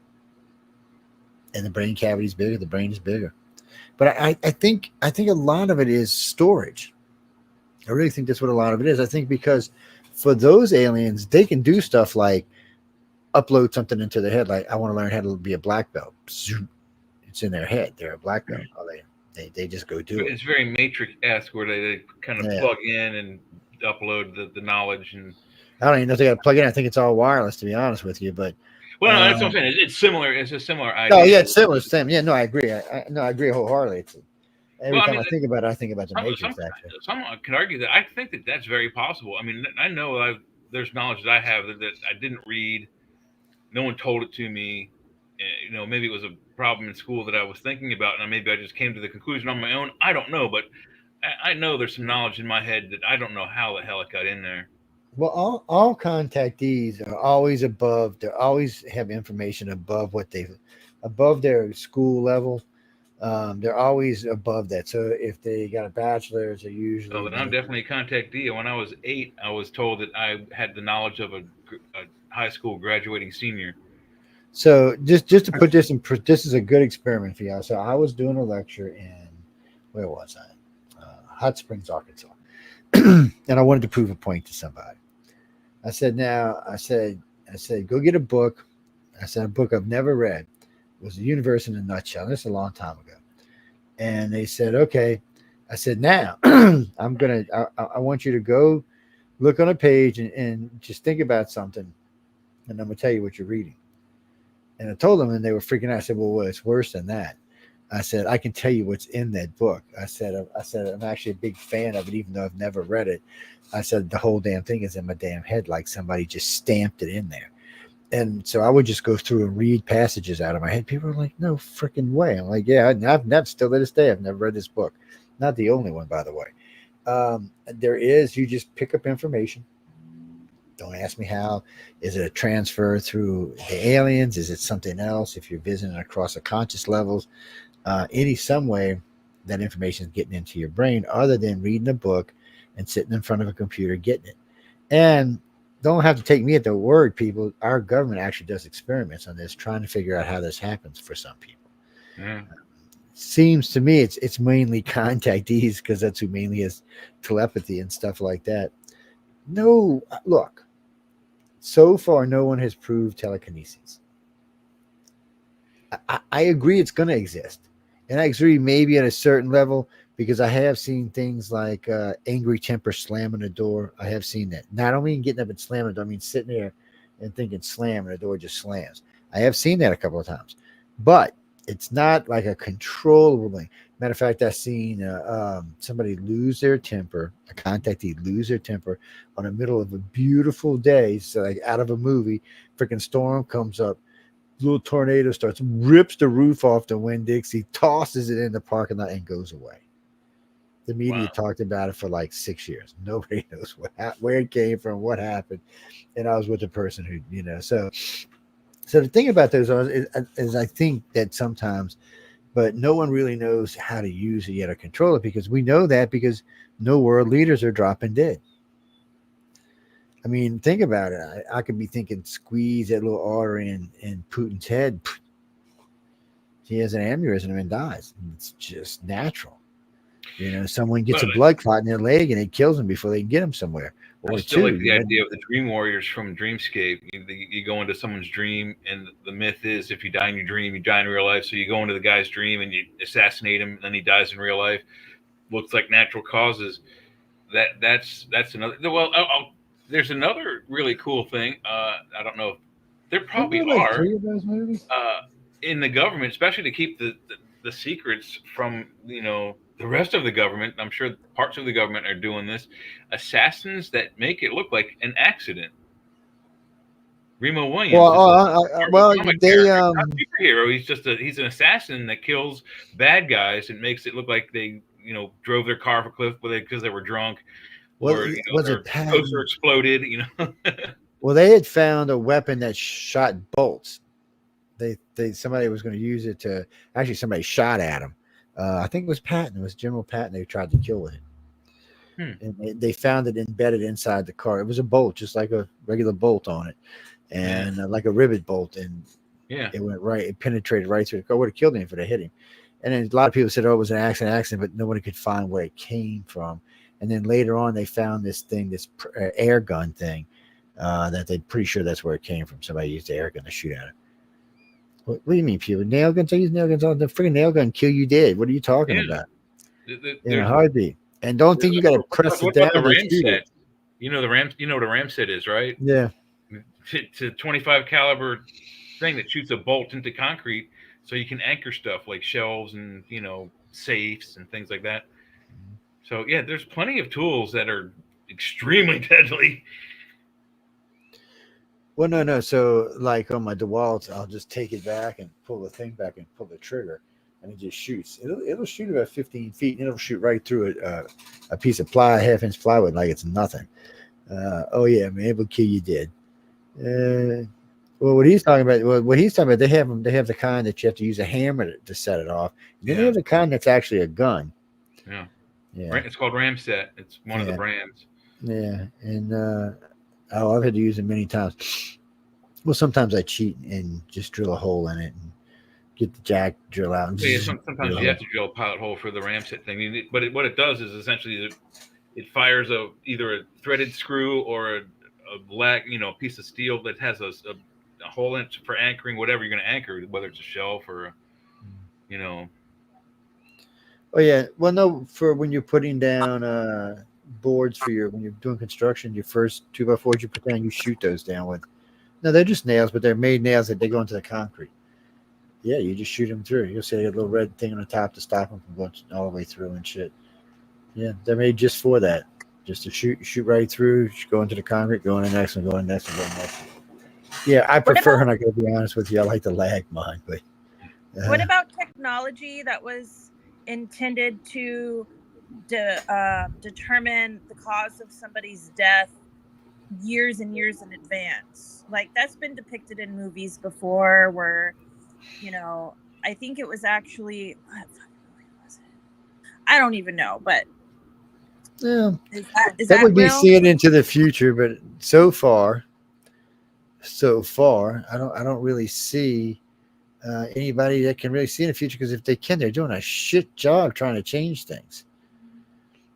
the brain cavity is bigger. The brain is bigger. But I think a lot of it is storage. I really think that's what a lot of it is. I think because for those aliens, they can do stuff like upload something into their head. Like, I want to learn how to be a black belt. It's in their head. They're a black belt. They just go do it. It's very Matrix-esque where they kind of plug in and upload the knowledge. And I don't even know if they got to plug in. I think it's all wireless, to be honest with you. But well, no, that's what I'm saying. It's similar. It's a similar idea. Oh yeah, it's similar. Same. Yeah, no, I agree. I agree wholeheartedly. Every time I think about it, I think about the Matrix. Actually, someone could argue that I think that that's very possible. I mean, I know there's knowledge that I have that I didn't read. No one told it to me. Maybe it was a problem in school that I was thinking about, and maybe I just came to the conclusion on my own. I don't know, but I know there's some knowledge in my head that I don't know how the hell it got in there. Well, all contactees are always above. They always have information above their school level. They're always above that. So if they got a bachelor's, they're usually. Oh, then I'm definitely a contactee. When I was 8, I was told that I had the knowledge of a high school graduating senior. So just to put this in, this is a good experiment for y'all. So I was doing a lecture in, where was I? Hot Springs, Arkansas, and I wanted to prove a point to somebody. I said, go get a book. I said, a book I've never read. It was The Universe in a Nutshell. This is a long time ago. And they said, okay. I said, now I want you to go look on a page and just think about something. And I'm going to tell you what you're reading. And I told them, and they were freaking out. I said, well, it's worse than that. I said, I can tell you what's in that book. I said, I'm actually a big fan of it, even though I've never read it. I said, the whole damn thing is in my damn head, like somebody just stamped it in there. And so I would just go through and read passages out of my head. People were like, no freaking way. I'm like, yeah, I've never, still to this day, I've never read this book. Not the only one, by the way. You just pick up information. Don't ask me how. Is it a transfer through the aliens? Is it something else? If you're visiting across the conscious levels, some way that information is getting into your brain other than reading a book and sitting in front of a computer getting it. And don't have to take me at the word, people. Our government actually does experiments on this, trying to figure out how this happens for some people. Seems to me it's mainly contactees, because that's who mainly has telepathy and stuff like that. No, look, so far no one has proved telekinesis. I agree it's going to exist, and I agree maybe at a certain level, because I have seen things like angry temper slamming the door. I have seen that. Now, I don't mean getting up and slamming it. I mean sitting there and thinking slam, and the door just slams. I have seen that a couple of times, but it's not like a controllable thing. Matter of fact, I've seen somebody lose their temper, a contactee lose their temper on the middle of a beautiful day. So like out of a movie, freaking storm comes up, little tornado starts, rips the roof off the Winn-Dixie, tosses it in the parking lot, and goes away. The media talked about it for like 6 years. Nobody knows where it came from, what happened. And I was with the person who, so the thing about those is I think that sometimes, but no one really knows how to use it yet or control it, because we know that because no world leaders are dropping dead. I mean, think about it. I could be thinking, squeeze that little artery in Putin's head. He has an aneurysm and dies. It's just natural. You know, someone gets Well, a blood clot in their leg and it kills them before they can get them somewhere. I Or still two. like the idea of the Dream Warriors from Dreamscape. You go into someone's dream, and the myth is if you die in your dream, you die in real life. So you go into the guy's dream and you assassinate him, and then he dies in real life. Looks like natural causes. That's another. Well, there's another really cool thing. I don't know if there probably Isn't there like are 3 of those movies? in the government, especially to keep the secrets from the rest of the government. I'm sure parts of the government are doing this. Assassins that make it look like an accident. Remo Williams is a Well, comic they character, not a superhero. He's an assassin that kills bad guys and makes it look like they drove their car off a cliff because they were drunk, or was their it toaster exploded. Well, they had found a weapon that shot bolts. Somebody was going to use it to actually somebody shot at him. I think it was Patton. It was General Patton. They tried to kill with it. And they found it embedded inside the car. It was a bolt, just like a regular bolt on it, and like a rivet bolt. And it went right. It penetrated right through the car. Would have killed him if it had hit him. And then a lot of people said, "Oh, it was an accident," but nobody could find where it came from. And then later on, they found this thing, this air gun thing, that they're pretty sure that's where it came from. Somebody used the air gun to shoot at it. What do you mean, people? Nail guns? I use nail guns. The freaking nail gun kill you dead. What are you talking about? In a heartbeat. And don't think you got to press it down. The ram set? You know what a ram set is, right? Yeah. It's a 25 caliber thing that shoots a bolt into concrete, so you can anchor stuff like shelves and safes and things like that. So yeah, there's plenty of tools that are extremely deadly. Well, no. So like on my DeWalt, I'll just take it back and pull the thing back and pull the trigger, and it just shoots. It'll shoot about 15 feet, and it'll shoot right through a piece of half-inch plywood like it's nothing. Oh yeah, man, it will kill you dead. Well, what he's talking about, they have the kind that you have to use a hammer to set it off. And then they have the kind that's actually a gun. Yeah. Yeah. It's called Ramset. It's one of the brands. Yeah, and I've had to use it many times. Well, sometimes I cheat and just drill a hole in it and get the jack drill out. And sometimes you have to drill a pilot hole for the Ramset thing. But what it does is essentially it fires either a threaded screw or a piece of steel that has a hole in it for anchoring whatever you're going to anchor, whether it's a shelf or Oh yeah, well no, for when you're putting down boards when you're doing construction, your first 2x4s you put down, you shoot those down with. No, they're just nails, but they're made nails that they go into the concrete. Yeah, you just shoot them through. You'll see a little red thing on the top to stop them from going all the way through and shit. Yeah, they're made just for that, just to shoot right through, go into the concrete, go in the next one, go in the next one, go in the next one. Yeah, I prefer, and I gotta be honest with you, I like the lag mine, but what about technology that was intended to determine the cause of somebody's death years and years in advance? Like that's been depicted in movies before where, I think it was actually, what movie was it? I don't even know, but yeah, is that would be real? seeing into the future, but so far, I don't really see anybody that can really see in the future, because if they can, they're doing a shit job trying to change things.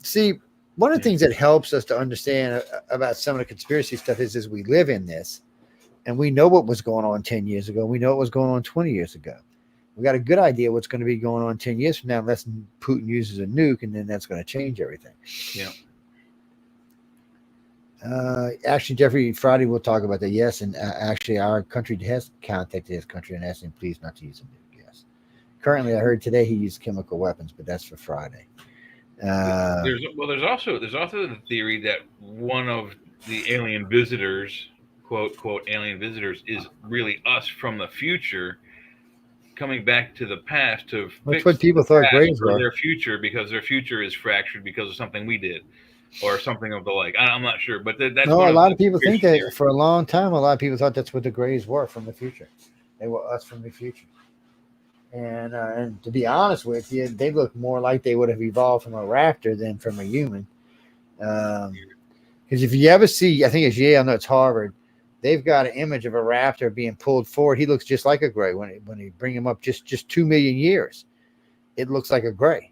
See, one of the things that helps us to understand about some of the conspiracy stuff is we live in this, and we know what was going on 10 years ago. We know what was going on 20 years ago. We got a good idea what's going to be going on 10 years from now, unless Putin uses a nuke, and then that's going to change everything. Yeah. Actually, Jeffrey, Friday we'll talk about that. Yes, and actually, our country has contacted his country and asked him please not to use a nuke. Yes. Currently, I heard today he used chemical weapons, but that's for Friday. There's also the theory that one of the alien visitors, quote alien visitors, is really us from the future coming back to the past to fix what people thought grays were. Their future, because their future is fractured because of something we did or something of the like. I'm not sure, but that's no. A lot of people think that for a long time. A lot of people thought that's what the grays were from the future. They were us from the future. And to be honest with you, they look more like they would have evolved from a raptor than from a human. Because if you ever see, I think it's Yale, no, it's Harvard, they've got an image of a raptor being pulled forward. He looks just like a gray when you bring him up just 2 million years. It looks like a gray.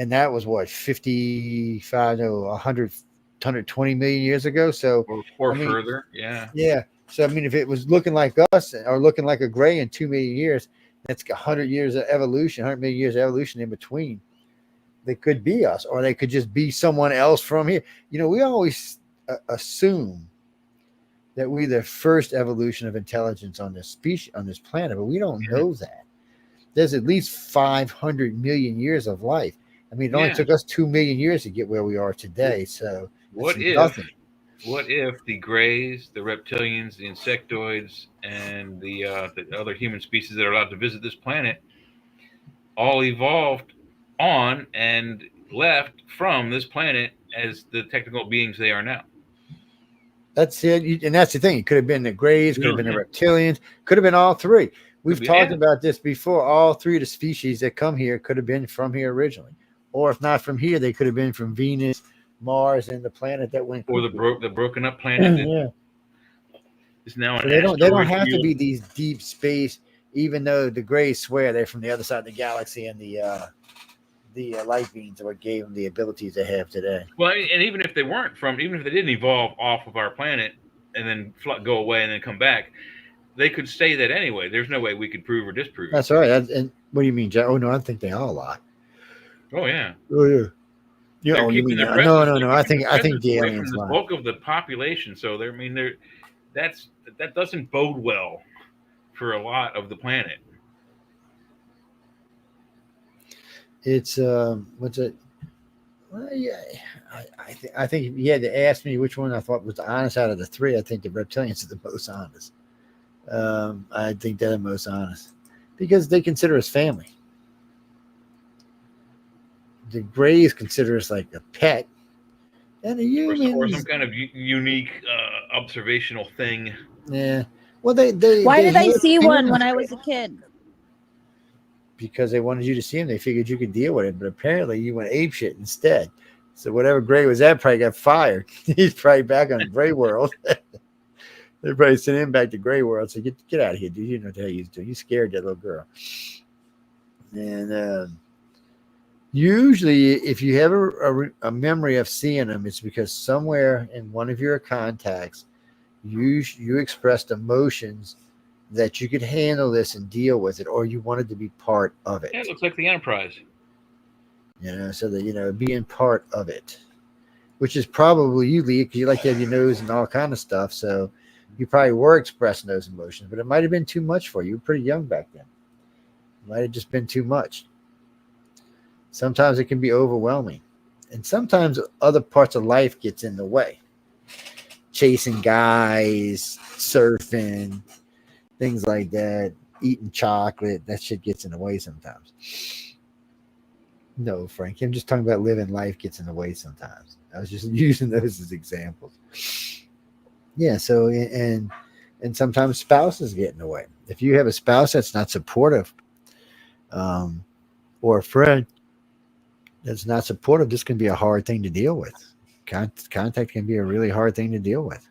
and that was what 55 no 100 120 million years ago. So or I mean, further. Yeah. yeah. So I mean, if it was looking like us or looking like a gray in 2 million years, that's 100 years of evolution, 100 million years of evolution in between. They could be us, or they could just be someone else from here. We always assume that we're the first evolution of intelligence on this species, on this planet, but we don't know that. There's at least 500 million years of life. I mean, it only took us 2 million years to get where we are today. So what if the Greys, the reptilians, the insectoids, and the other human species that are allowed to visit this planet all evolved on and left from this planet as the technical beings they are now? That's it. And that's the thing. It could have been the Greys, could have been the reptilians, could have been all three. We've talked about this before. All three of the species that come here could have been from here originally. Or if not from here, they could have been from Venus, Mars, and the planet that went. Or the broken up planet that is now an asteroid. They don't have to be these deep space, even though the Greys swear they're from the other side of the galaxy, and the light beings are what gave them the abilities they have today. Well, and even if they weren't even if they didn't evolve off of our planet and then go away and then come back, they could say that anyway. There's no way we could prove or disprove. That's right. And what do you mean, Jack? Oh no, I think they all lie. Oh yeah. Oh yeah. Yeah. You mean no. I think the aliens lie. The bulk of the population. So that doesn't bode well for a lot of the planet. It's what's it? Well, yeah, I think if you had to ask me which one I thought was the honest out of the three, I think the reptilians are the most honest. I think they're the most honest because they consider us family. The Greys consider us like a pet, and the humans or some kind of unique observational thing. Yeah. Well, they. Why did I see one when I was a kid? Because they wanted you to see him. They figured you could deal with it, but apparently you went apeshit instead. So whatever Gray was at probably got fired. He's probably back on Gray World. They probably sent him back to Gray World. So get out of here, dude. You know what the hell he's doing. You scared that little girl. And usually, if you have a memory of seeing them, it's because somewhere in one of your contacts, you expressed emotions that you could handle this and deal with it, or you wanted to be part of it. Yeah, it looks like the Enterprise. So that, being part of it, which is probably you, Lee, because you like to have your nose and all kind of stuff. So you probably were expressing those emotions, but it might have been too much for you. You were pretty young back then. It might have just been too much. Sometimes it can be overwhelming. And sometimes other parts of life gets in the way. Chasing guys, surfing, things like that, eating chocolate, that shit gets in the way sometimes. No, Frank, I'm just talking about living life gets in the way sometimes. I was just using those as examples. Yeah, so, and sometimes spouses get in the way. If you have a spouse that's not supportive, or a friend that's not supportive, this can be a hard thing to deal with. Contact can be a really hard thing to deal with.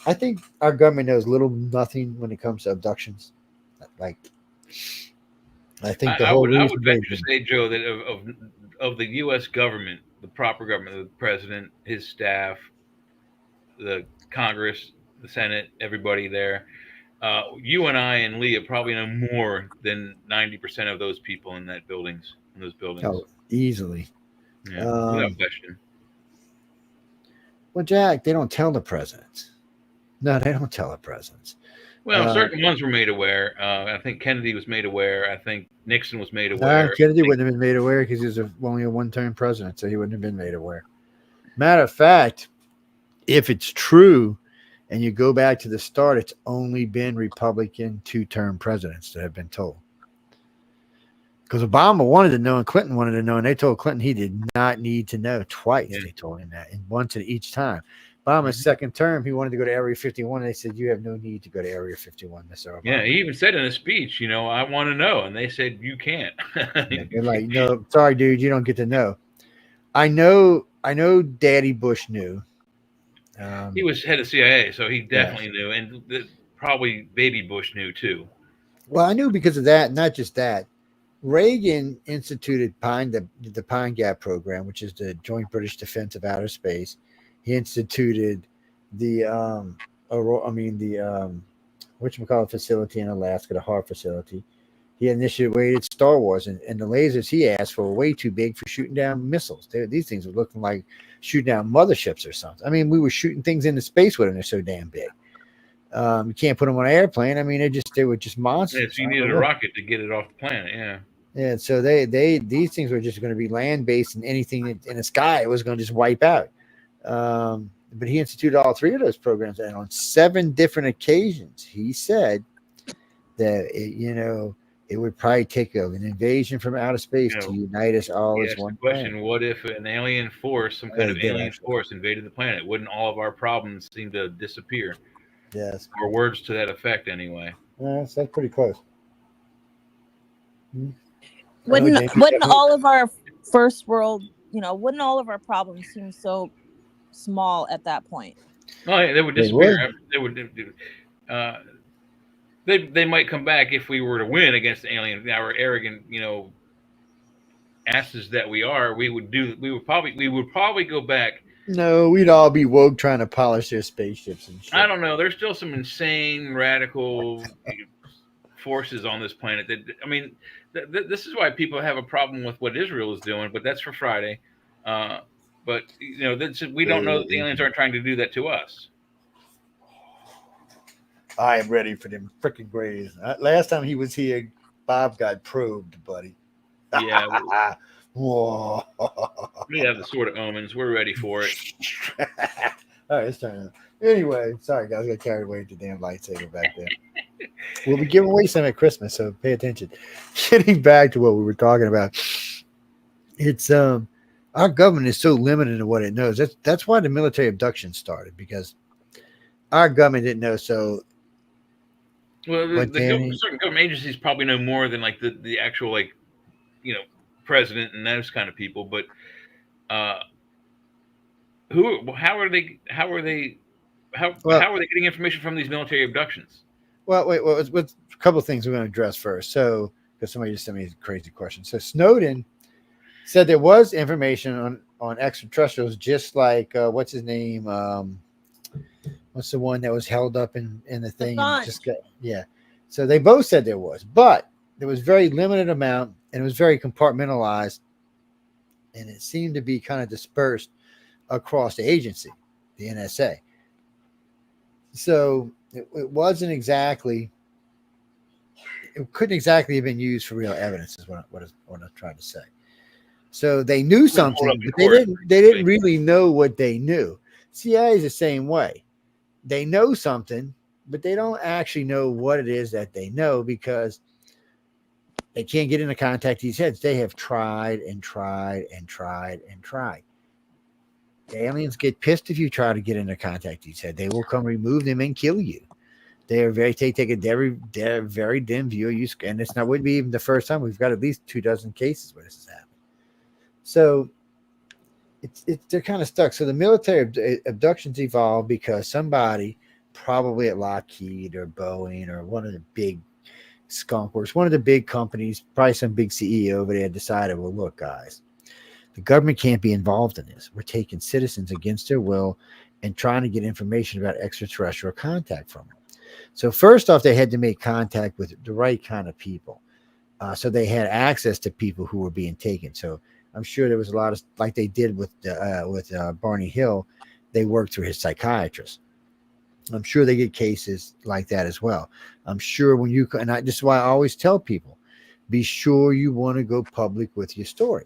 I think our government knows nothing when it comes to abductions. Like, I think I would venture to say, Joe, that of the U.S. government, the proper government, the president, his staff, the Congress, the Senate, everybody there, you and I and Leah probably know more than 90% of those people in those buildings. Oh, easily. Yeah, without question. Well, Jack, they don't tell the presidents. No, they don't tell the presidents. Well, certain ones were made aware. I think Kennedy was made aware. I think Nixon was made aware. Kennedy wouldn't have been made aware because he was only a one-term president, so he wouldn't have been made aware. Matter of fact, if it's true, and you go back to the start, it's only been Republican two-term presidents that have been told. Because Obama wanted to know and Clinton wanted to know, and they told Clinton he did not need to know twice. Yeah. They told him that, and once at each time. Obama's second term, he wanted to go to Area 51, and they said, you have no need to go to Area 51, Mr. Obama. Yeah, he even said in a speech, I want to know, and they said, you can't. They're like, no, sorry, dude, you don't get to know. I know Daddy Bush knew. He was head of CIA, so he definitely knew, and probably Baby Bush knew, too. Well, I knew because of that, not just that. Reagan instituted the Pine Gap program, which is the Joint British Defense of Outer Space. He instituted the whatchamacallit facility in Alaska, the HARP facility. He initiated Star Wars, and the lasers he asked for were way too big for shooting down missiles. These things were looking like shooting down motherships or something. I mean, we were shooting things into space with them. They're so damn big. You can't put them on an airplane. I mean, they were just monsters. Yeah, so you needed a rocket to get it off the planet. Yeah. Yeah, so these things were just going to be land based, and anything in the sky was going to just wipe out. But he instituted all three of those programs, and on 7 different occasions, he said that it would probably take an invasion from outer space to unite us all as one question: planet. what if an alien force, some kind of alien force, invaded the planet? Wouldn't all of our problems seem to disappear? Yes, or words to that effect, anyway. That's pretty close. Wouldn't all of our first world, wouldn't all of our problems seem so small at that point? Oh, yeah, they would disappear. They might come back if we were to win against the alien. Our arrogant, asses that we are. We would probably go back. No, we'd all be woke trying to polish their spaceships and shit. I don't know. There's still some insane radical forces on this planet. This is why people have a problem with what Israel is doing, but that's for Friday. But we don't know that the aliens aren't trying to do that to us. I am ready for them freaking grays. Last time he was here, Bob got probed, buddy. Yeah. Whoa. We have the Sword of Omens. We're ready for it. All right, it's time. Anyway, sorry guys, I got carried away with the damn lightsaber back there. We'll be giving away some at Christmas, so pay attention. Getting back to what we were talking about, it's our government is so limited in what it knows. That's why the military abduction started, because our government didn't know. So, well, certain government agencies probably know more than like the actual president and those kind of people, but how are they getting information from these military abductions? Well, wait, what's a couple of things we're going to address first. So, because somebody just sent me a crazy question. So Snowden said there was information on extraterrestrials, just like what's his name? What's the one that was held up in the thing? So they both said there was, but there was very limited amount, and it was very compartmentalized, and it seemed to be kind of dispersed across the agency, the NSA. So it couldn't exactly have been used for real evidence, is what I'm trying to say. So they knew something, but they didn't really know what they knew. CIA is the same way. They know something, but they don't actually know what it is that they know, because they can't get into contact these heads. They have tried and tried and tried and tried. The aliens get pissed if you try to get into contact these heads. They will come remove them and kill you. They take a very dim view of you, and wouldn't be even the first time. We've got at least 24 cases where this has happened. So they're kind of stuck. So the military abductions evolved because somebody, probably at Lockheed or Boeing or one of the big skunk works, one of the big companies, probably some big CEO over there, decided, well, look, guys, the government can't be involved in this. We're taking citizens against their will and trying to get information about extraterrestrial contact from them. So first off, they had to make contact with the right kind of people. So they had access to people who were being taken. So I'm sure there was a lot of, like they did with Barney Hill, they worked through his psychiatrist. I'm sure they get cases like that as well. I'm sure this is why I always tell people, be sure you want to go public with your story,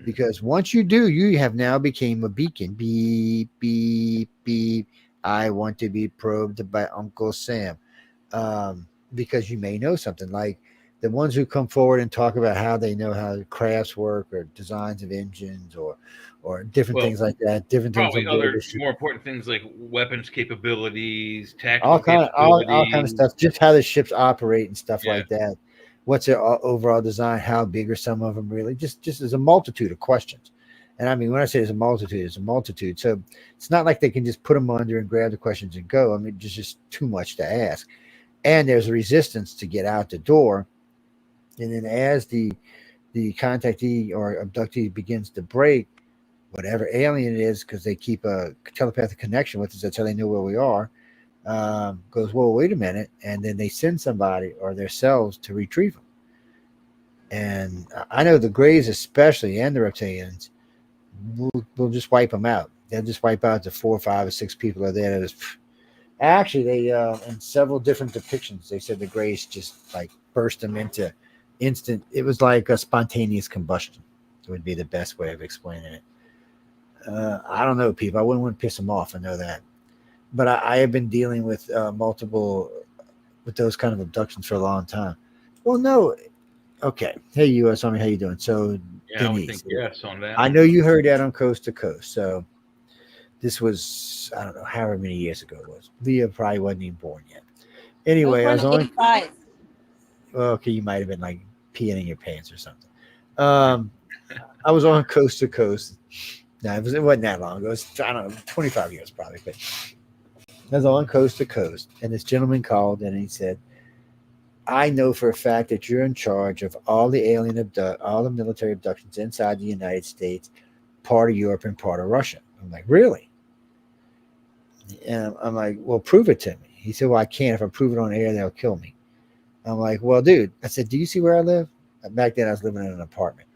because once you do, you have now became a beacon. Beep, beep, beep. I want to be probed by Uncle Sam, because you may know something, like the ones who come forward and talk about how they know how crafts work or designs of engines or different things like that. Different probably things. Other more important things like weapons capabilities, tactical all kind of stuff. Just how the ships operate and stuff like that. What's their overall design? How big are some of them really? Just there's a multitude of questions. And I mean, when I say there's a multitude, it's a multitude. So it's not like they can just put them under and grab the questions and go. I mean, it's just too much to ask. And there's a resistance to get out the door And then as the contactee or abductee begins to break, whatever alien it is, because they keep a telepathic connection with us, that's how they know where we are, goes, well, wait a minute. And then they send somebody or themselves to retrieve them. And I know the Greys especially and the reptilians will just wipe them out. They'll just wipe out the 4, 5, or 6 people are there. Actually, they in several different depictions, they said the Greys just like burst them into instant. It was like a spontaneous combustion. It would be the best way of explaining it. I don't know, people. I wouldn't want to piss them off. I know that, but I have been dealing with multiple with those kind of abductions for a long time. Well, no, okay. Hey, U.S. Army, how you doing? So, Yeah, I would Denise, think yes on that. I know you heard that on Coast to Coast. So, this was, I don't know, however many years ago it was. Leah probably wasn't even born yet. Anyway, I was on. 85. Well, okay, you might have been like peeing in your pants or something. I was on Coast to Coast. No, it wasn't that long ago. It was, I don't know, 25 years probably. But I was on Coast to Coast, and this gentleman called and he said, I know for a fact that you're in charge of all the all the military abductions inside the United States, part of Europe and part of Russia. I'm like, really? And I'm like, well, prove it to me. He said, well, I can't. If I prove it on air, they'll kill me. I'm like, well, dude, I said, do you see where I live? Back then I was living in an apartment.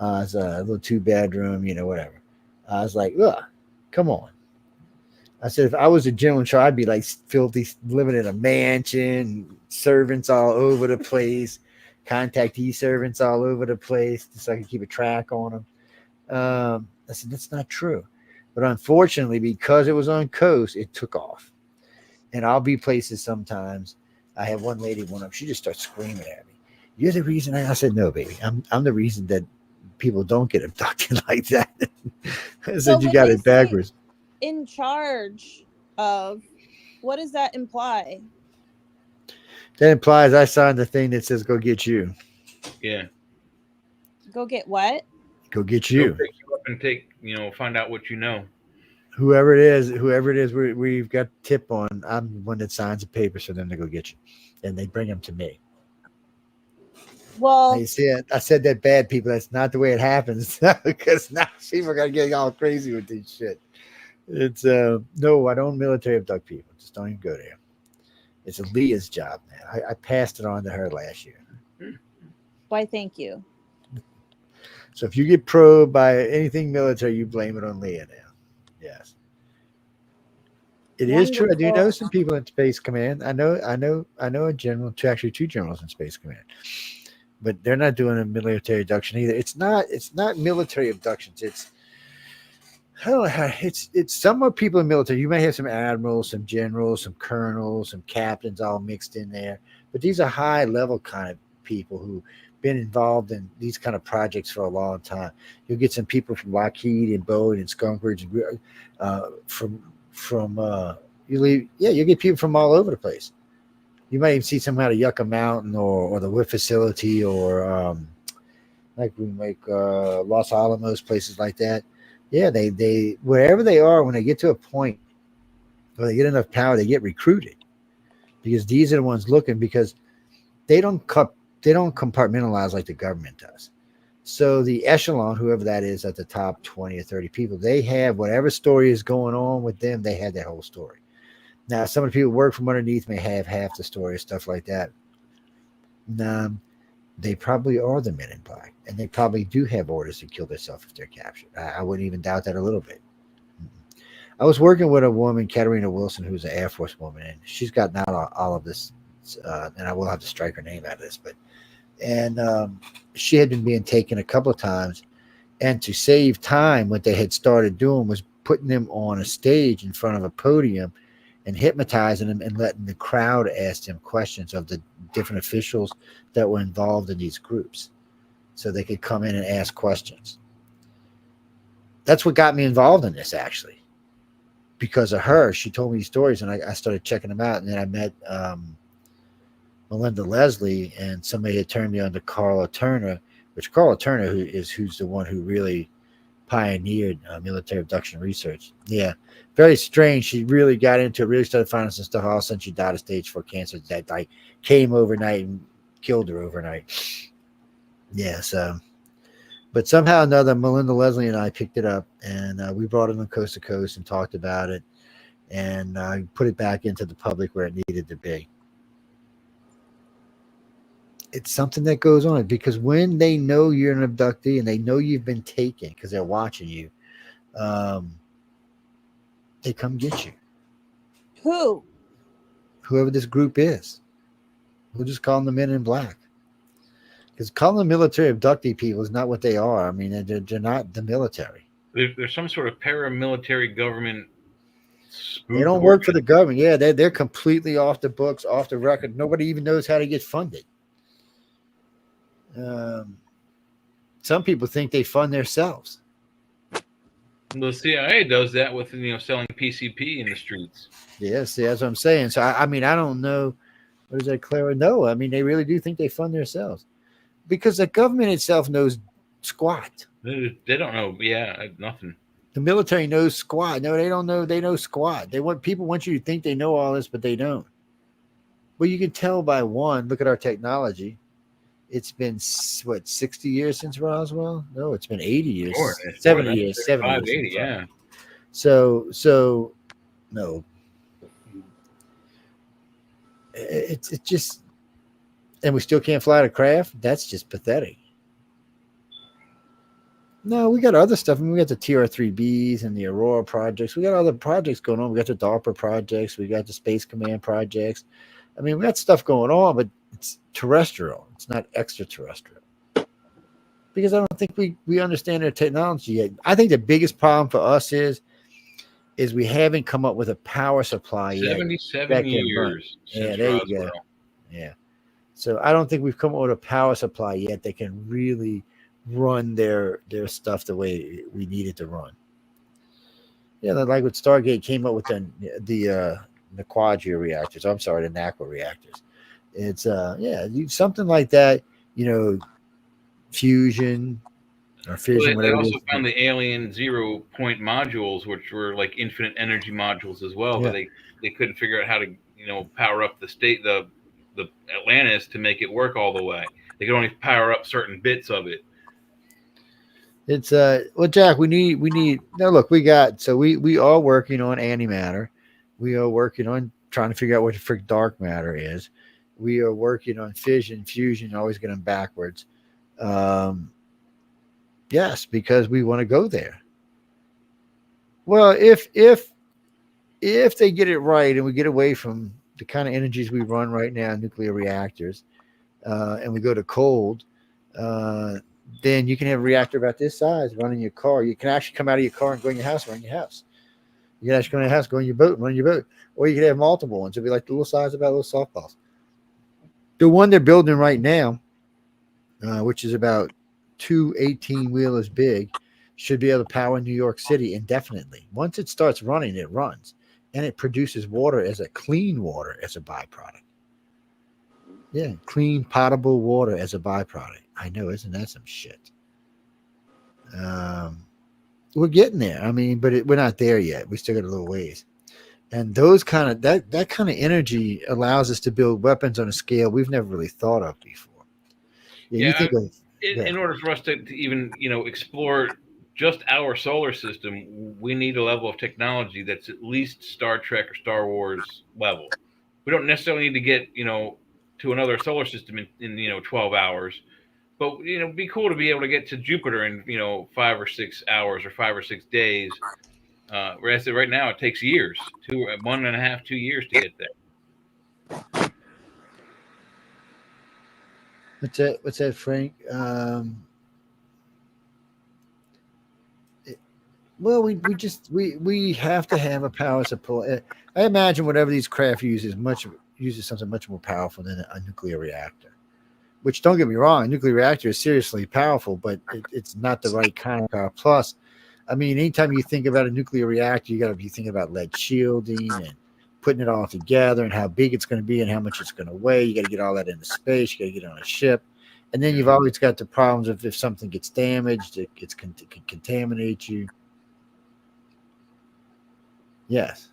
It's a little 2-bedroom, whatever. I was like, ugh, come on. I said, if I was a general in charge, I'd be like filthy, living in a mansion, servants all over the place, contactee servants all over the place, just so I could keep a track on them. I said, that's not true. But unfortunately, because it was on Coast, it took off. And I'll be places sometimes. I had one lady one up, she just starts screaming at me. You're the reason. I said, no, baby, I'm the reason that people don't get abducted like that. I said, you got it backwards. In charge of, what does that imply? That implies I signed the thing that says go get you. Yeah. Go get what? Go get you. Go pick you up and take, find out what you know. Whoever it is, we've got tip on. I'm the one that signs the papers for them to go get you, and they bring them to me. Well, I said that bad people. That's not the way it happens, because now people are gonna get all crazy with this shit. It's no, I don't military abduct people. Just don't even go there. It's Leah's job, man. I passed it on to her last year. why, thank you. So if you get probed by anything military, you blame it on Leah now. Yes. It is true. I do know some people in Space Command. I know a general, actually 2 generals in Space Command. But they're not doing a military abduction either. It's not military abductions. It's I don't know how it's some more people in military. You may have some admirals, some generals, some colonels, some captains all mixed in there. But these are high level kind of people who've been involved in these kind of projects for a long time. You'll get some people from Lockheed and Boeing and Skunk Ridge you'll get people from all over the place. You might even see some out of Yucca Mountain or the WIF facility or like we make Los Alamos, places like that. Yeah, they wherever they are, when they get to a point where they get enough power, they get recruited, because these are the ones looking, because they don't compartmentalize like the government does. So the echelon, whoever that is at the top 20 or 30 people, they have whatever story is going on with them, they have that whole story. Now, some of the people who work from underneath may have half the story, stuff like that. They probably are the men in black, and they probably do have orders to kill themselves if they're captured. I wouldn't even doubt that a little bit. I was working with a woman, Katarina Wilson, who's an Air Force woman, and she's gotten out all of this, and I will have to strike her name out of this, and she had been being taken a couple of times, and to save time, what they had started doing was putting them on a stage in front of a podium and hypnotizing them and letting the crowd ask them questions of the different officials that were involved in these groups, so they could come in and ask questions. That's what got me involved in this, actually, because of her. She told me these stories, and I started checking them out, and then I met Melinda Leslie, and somebody had turned me on to Carla Turner, which Carla Turner, who's the one who really pioneered military abduction research. Yeah, very strange. She really got into it, really started finding some stuff. All of a sudden, she died of stage 4 cancer that like came overnight and killed her overnight. Yeah. So, but somehow or another, Melinda Leslie and I picked it up, and we brought it on Coast to Coast and talked about it, and put it back into the public where it needed to be. It's something that goes on because when they know you're an abductee and they know you've been taken because they're watching you, um, they come get you. Who? Whoever this group is, we'll just call them the Men in Black. Because calling them military abductee people is not what they are. I mean, they're not the military. There's some sort of paramilitary government They spook don't work for the government. Yeah, they're completely off the books, off the record. Nobody even knows how to get funded. Some people think they fund themselves. The CIA does that with selling PCP in the streets. Yeah, see, that's what I'm saying. So I mean, I don't know. What does that clear? No, I mean, they really do think they fund themselves because the government itself knows squat. They don't know. Yeah, nothing. The military knows squat. No, they don't know. They know squat. People want you to think they know all this, but they don't. Well, you can tell by one. Look at our technology. It's been what 60 years since Roswell? No, it's been 80 years, Sure, 70 years, 70 years. 80, yeah. So no. It's just, and we still can't fly the craft. That's just pathetic. No, we got other stuff. I mean, we got the TR-3Bs and the Aurora projects. We got other projects going on. We got the DARPA projects. We got the Space Command projects. I mean, we got stuff going on, but it's terrestrial. It's not extraterrestrial. Because I don't think we understand their technology yet. I think the biggest problem for us is we haven't come up with a power supply yet. 77 years. Yeah, there you go. Yeah. So I don't think we've come up with a power supply yet that can really run their stuff the way we need it to run. Yeah, like with Stargate came up with the Quadria reactors. I'm sorry, the NACWA reactors. It's something like that. Fusion or fission. Well, they also found the alien 0-point modules, which were like infinite energy modules as well, but they couldn't figure out how to power up the Atlantis to make it work all the way. They could only power up certain bits of it. It's well, Jack, we need now. Look, we are working on antimatter. We are working on trying to figure out what the frick dark matter is. We are working on fission, fusion. Always get them backwards. Yes, because we want to go there. Well, if they get it right and we get away from the kind of energies we run right now, nuclear reactors, and we go to cold. Then you can have a reactor about this size running your car. You can actually come out of your car and go in your house, run your house. You can actually go in your house, go in your boat, run your boat. Or you can have multiple ones. It'll be like the little size about little softballs. The one they're building right now, which is about 2 18-wheelers big, should be able to power New York City indefinitely. Once it starts running, it runs. And it produces water as a clean water as a byproduct. Yeah, clean, potable water as a byproduct. I know, isn't that some shit? We're getting there. I mean, but we're not there yet. We still got a little ways. And those kind of that kind of energy allows us to build weapons on a scale we've never really thought of before. You think in order for us to even explore just our solar system, we need a level of technology that's at least Star Trek or Star Wars level. We don't necessarily need to get to another solar system in 12 hours. But be cool to be able to get to Jupiter in 5 or 6 hours or 5 or 6 days. Whereas right now it takes years, 1.5, 2 years to get there. What's that, Frank? Well, we have to have a power supply. I imagine whatever these craft uses something much more powerful than a nuclear reactor. Which, don't get me wrong, a nuclear reactor is seriously powerful, but it's not the right kind of power. Plus, I mean, anytime you think about a nuclear reactor, you got to be thinking about lead shielding and putting it all together and how big it's going to be and how much it's going to weigh. You got to get all that into space. You got to get it on a ship. And then you've always got the problems of if something gets damaged, it can contaminate you. Yes.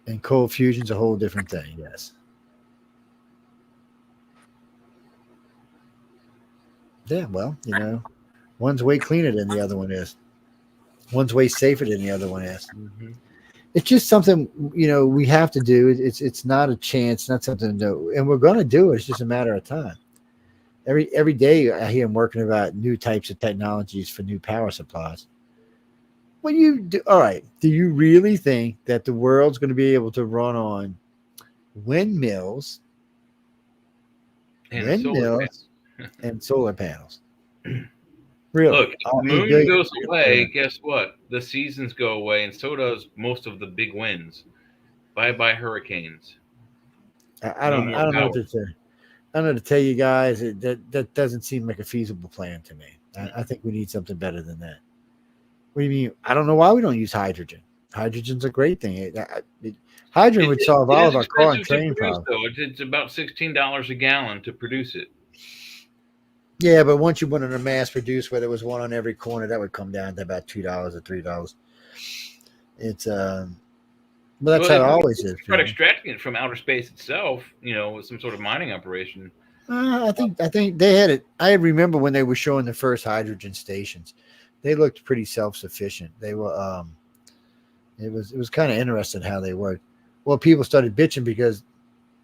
And cold fusion's a whole different thing. Yes. Yeah, well, one's way cleaner than the other one is. One's way safer than the other one is. Mm-hmm. It's just something we have to do. It's not a chance, not something to do, and we're going to do it. It's just a matter of time. Every day I hear them working about new types of technologies for new power supplies. When you do, all right, do you really think that the world's going to be able to run on windmills, And solar panels? Really? Look, if the moon goes away, guess what? The seasons go away, and so does most of the big winds. Bye-bye hurricanes. I don't know what to say. I don't know to tell you guys. That doesn't seem like a feasible plan to me. I think we need something better than that. What do you mean? I don't know why we don't use hydrogen. Hydrogen's a great thing. Hydrogen would solve all of our car and train problems. It's about $16 a gallon to produce it. Yeah, but once you went on a mass produce where there was one on every corner, that would come down to about $2 or $3. It's but that's how it always is. Start extracting it from outer space itself, with some sort of mining operation. I think they had it. I remember when they were showing the first hydrogen stations. They looked pretty self-sufficient. They were it was kind of interesting how they worked. Well, people started bitching because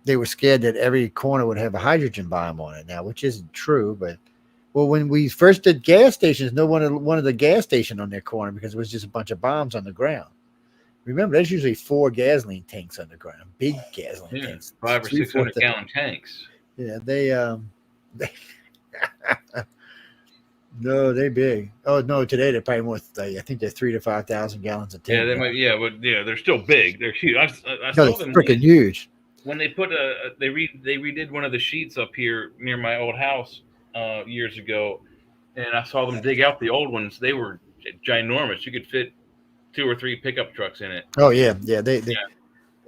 they were scared that every corner would have a hydrogen bomb on it now, which isn't true. But when we first did gas stations, no one wanted the gas station on their corner because it was just a bunch of bombs on the ground. Remember, there's usually 4 gasoline tanks underground, big gasoline tanks, 500 or 600 gallon tanks. Yeah, they no, they big. Oh no, today they're probably more. I think they're 3,000 to 5,000 gallons a tank. Yeah, they might. Yeah, but they're still big. They're huge. I saw them freaking huge. When they put they redid one of the sheets up here near my old house years ago, and I saw them dig out the old ones. They were ginormous. You could fit 2 or 3 pickup trucks in it. Oh yeah.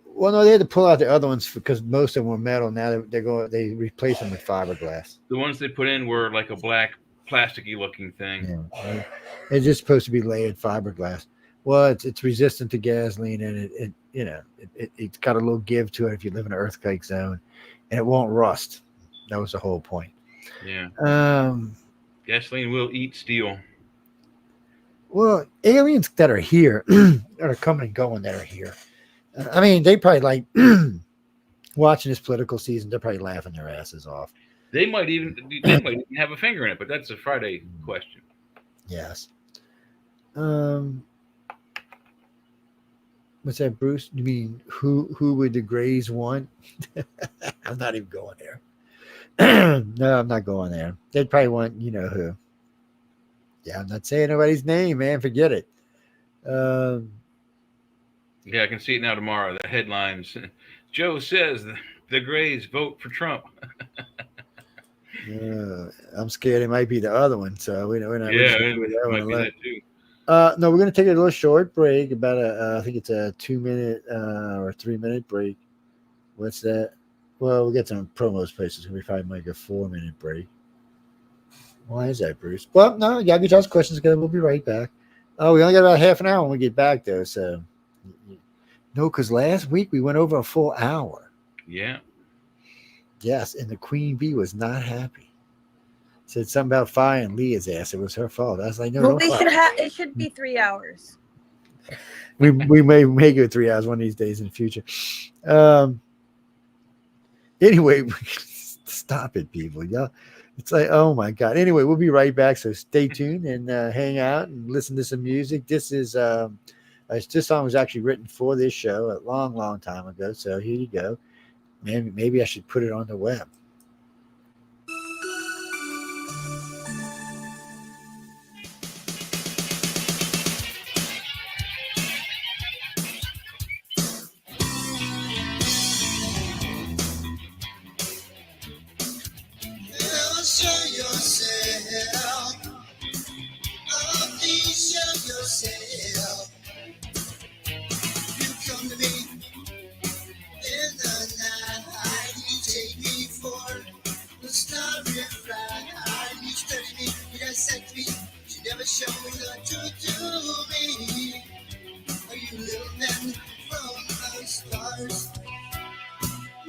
Well, no, they had to pull out the other ones because most of them were metal. Now they replace them with fiberglass. The ones they put in were like a black, plasticky looking thing. Yeah, it's just supposed to be layered fiberglass. Well, it's resistant to gasoline, and it's got a little give to it if you live in an earthquake zone, and it won't rust. That was the whole point. Yeah. Gasoline will eat steel. Well, aliens that are here, that are coming and going, that are here. I mean, they probably like watching this political season. They're probably laughing their asses off. They might even have a finger in it, but that's a Friday question. Yes. What's that, Bruce? You mean who would the Greys want? I'm not even going there. No, I'm not going there. They'd probably want who. Yeah, I'm not saying nobody's name, man. Forget it. Yeah, I can see it now tomorrow. The headlines. Joe says the Greys vote for Trump. I'm scared it might be the other one. So we're not. Yeah, it might be that too. No, we're going to take a little short break. About I think it's a 2-minute or 3-minute break. What's that? Well, we'll get some promos places. We probably make a 4-minute break. Why is that, Bruce? Well, no, y'all get y'all's questions together. We'll be right back. Oh, we only got about half an hour when we get back, though. So, no, because last week we went over a full hour. Yeah. Yes, and the Queen Bee was not happy. Said something about firing Leah's ass. It was her fault. I was like, no, well, it should be 3 hours. we may make it 3 hours one of these days in the future. Anyway, stop it, people. Y'all. It's like, oh my God. Anyway, we'll be right back. So stay tuned and hang out and listen to some music. This song was actually written for this show a long, long time ago. So here you go. Maybe I should put it on the web.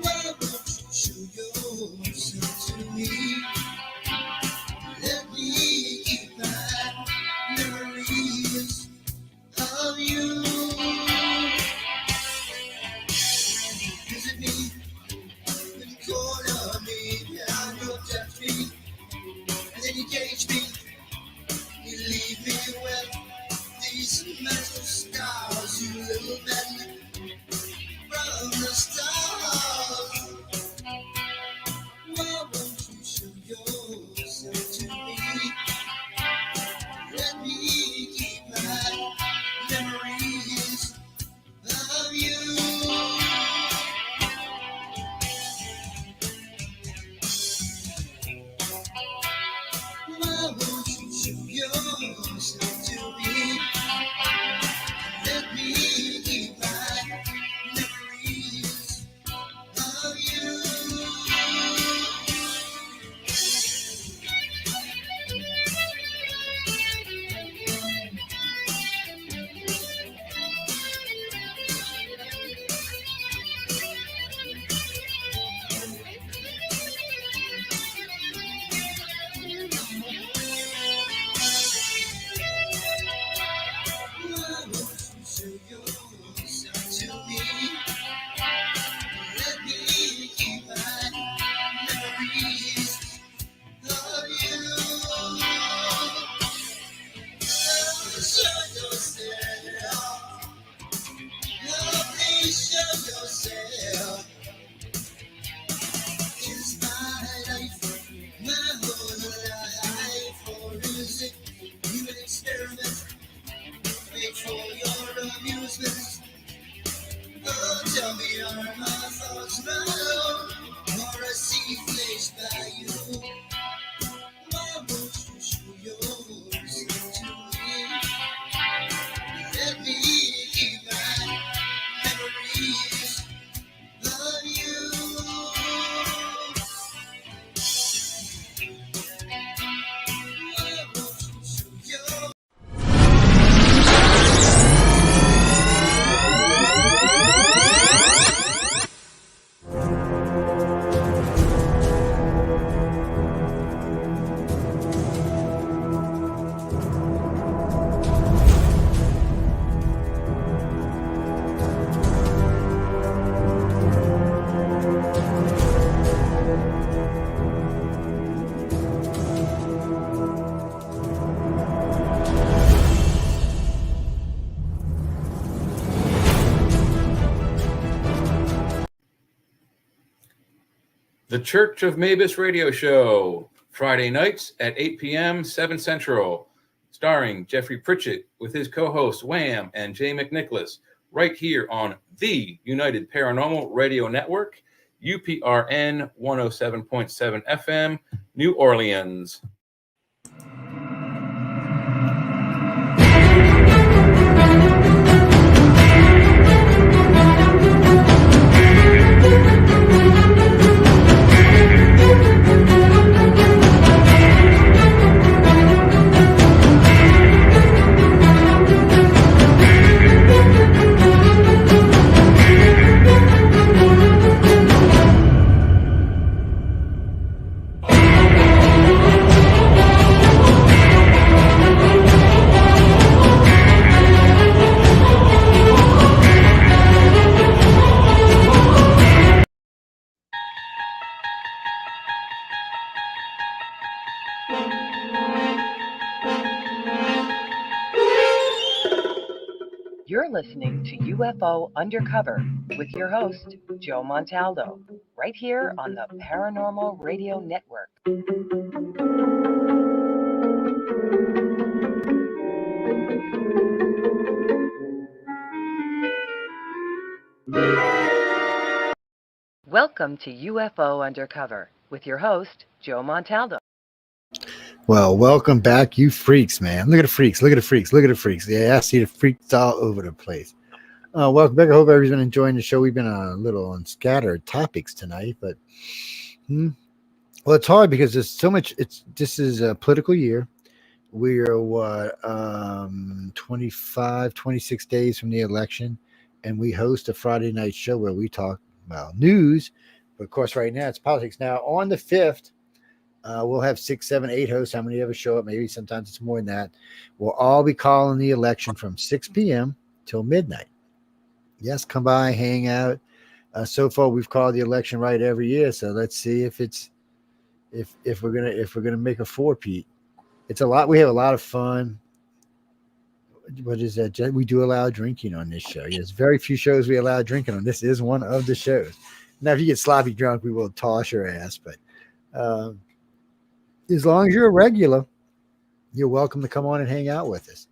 Why won't you show yourself to me? Let The Church of Mavis radio show, Friday nights at 8 p.m., 7 Central, starring Jeffrey Pritchett with his co-hosts Wham and Jay McNicholas, right here on the United Paranormal Radio Network, UPRN 107.7 FM, New Orleans. You're listening to UFO Undercover with your host, Joe Montaldo, right here on the Paranormal Radio Network. Welcome to UFO Undercover with your host, Joe Montaldo. Well, welcome back, you freaks, man. Look at the freaks. Look at the freaks. Look at the freaks. Yeah, I see the freaks all over the place. Welcome back. I hope everybody's been enjoying the show. We've been a little on scattered topics tonight, but well, it's hard because there's so much. This is a political year. We are 26 days from the election, and we host a Friday night show where we talk about news. But of course, right now it's politics. Now on the 5th. We'll have 6, 7, 8 hosts. How many ever show up? Maybe sometimes it's more than that. We'll all be calling the election from 6 p.m. till midnight. Yes, come by, hang out. So far, we've called the election right every year. So let's see if we're gonna make a four-peat. It's a lot. We have a lot of fun. what is that? We do allow drinking on this show. Yes, very few shows we allow drinking on. This is one of the shows. Now, if you get sloppy drunk, we will toss your ass. But as long as you're a regular, you're welcome to come on and hang out with us.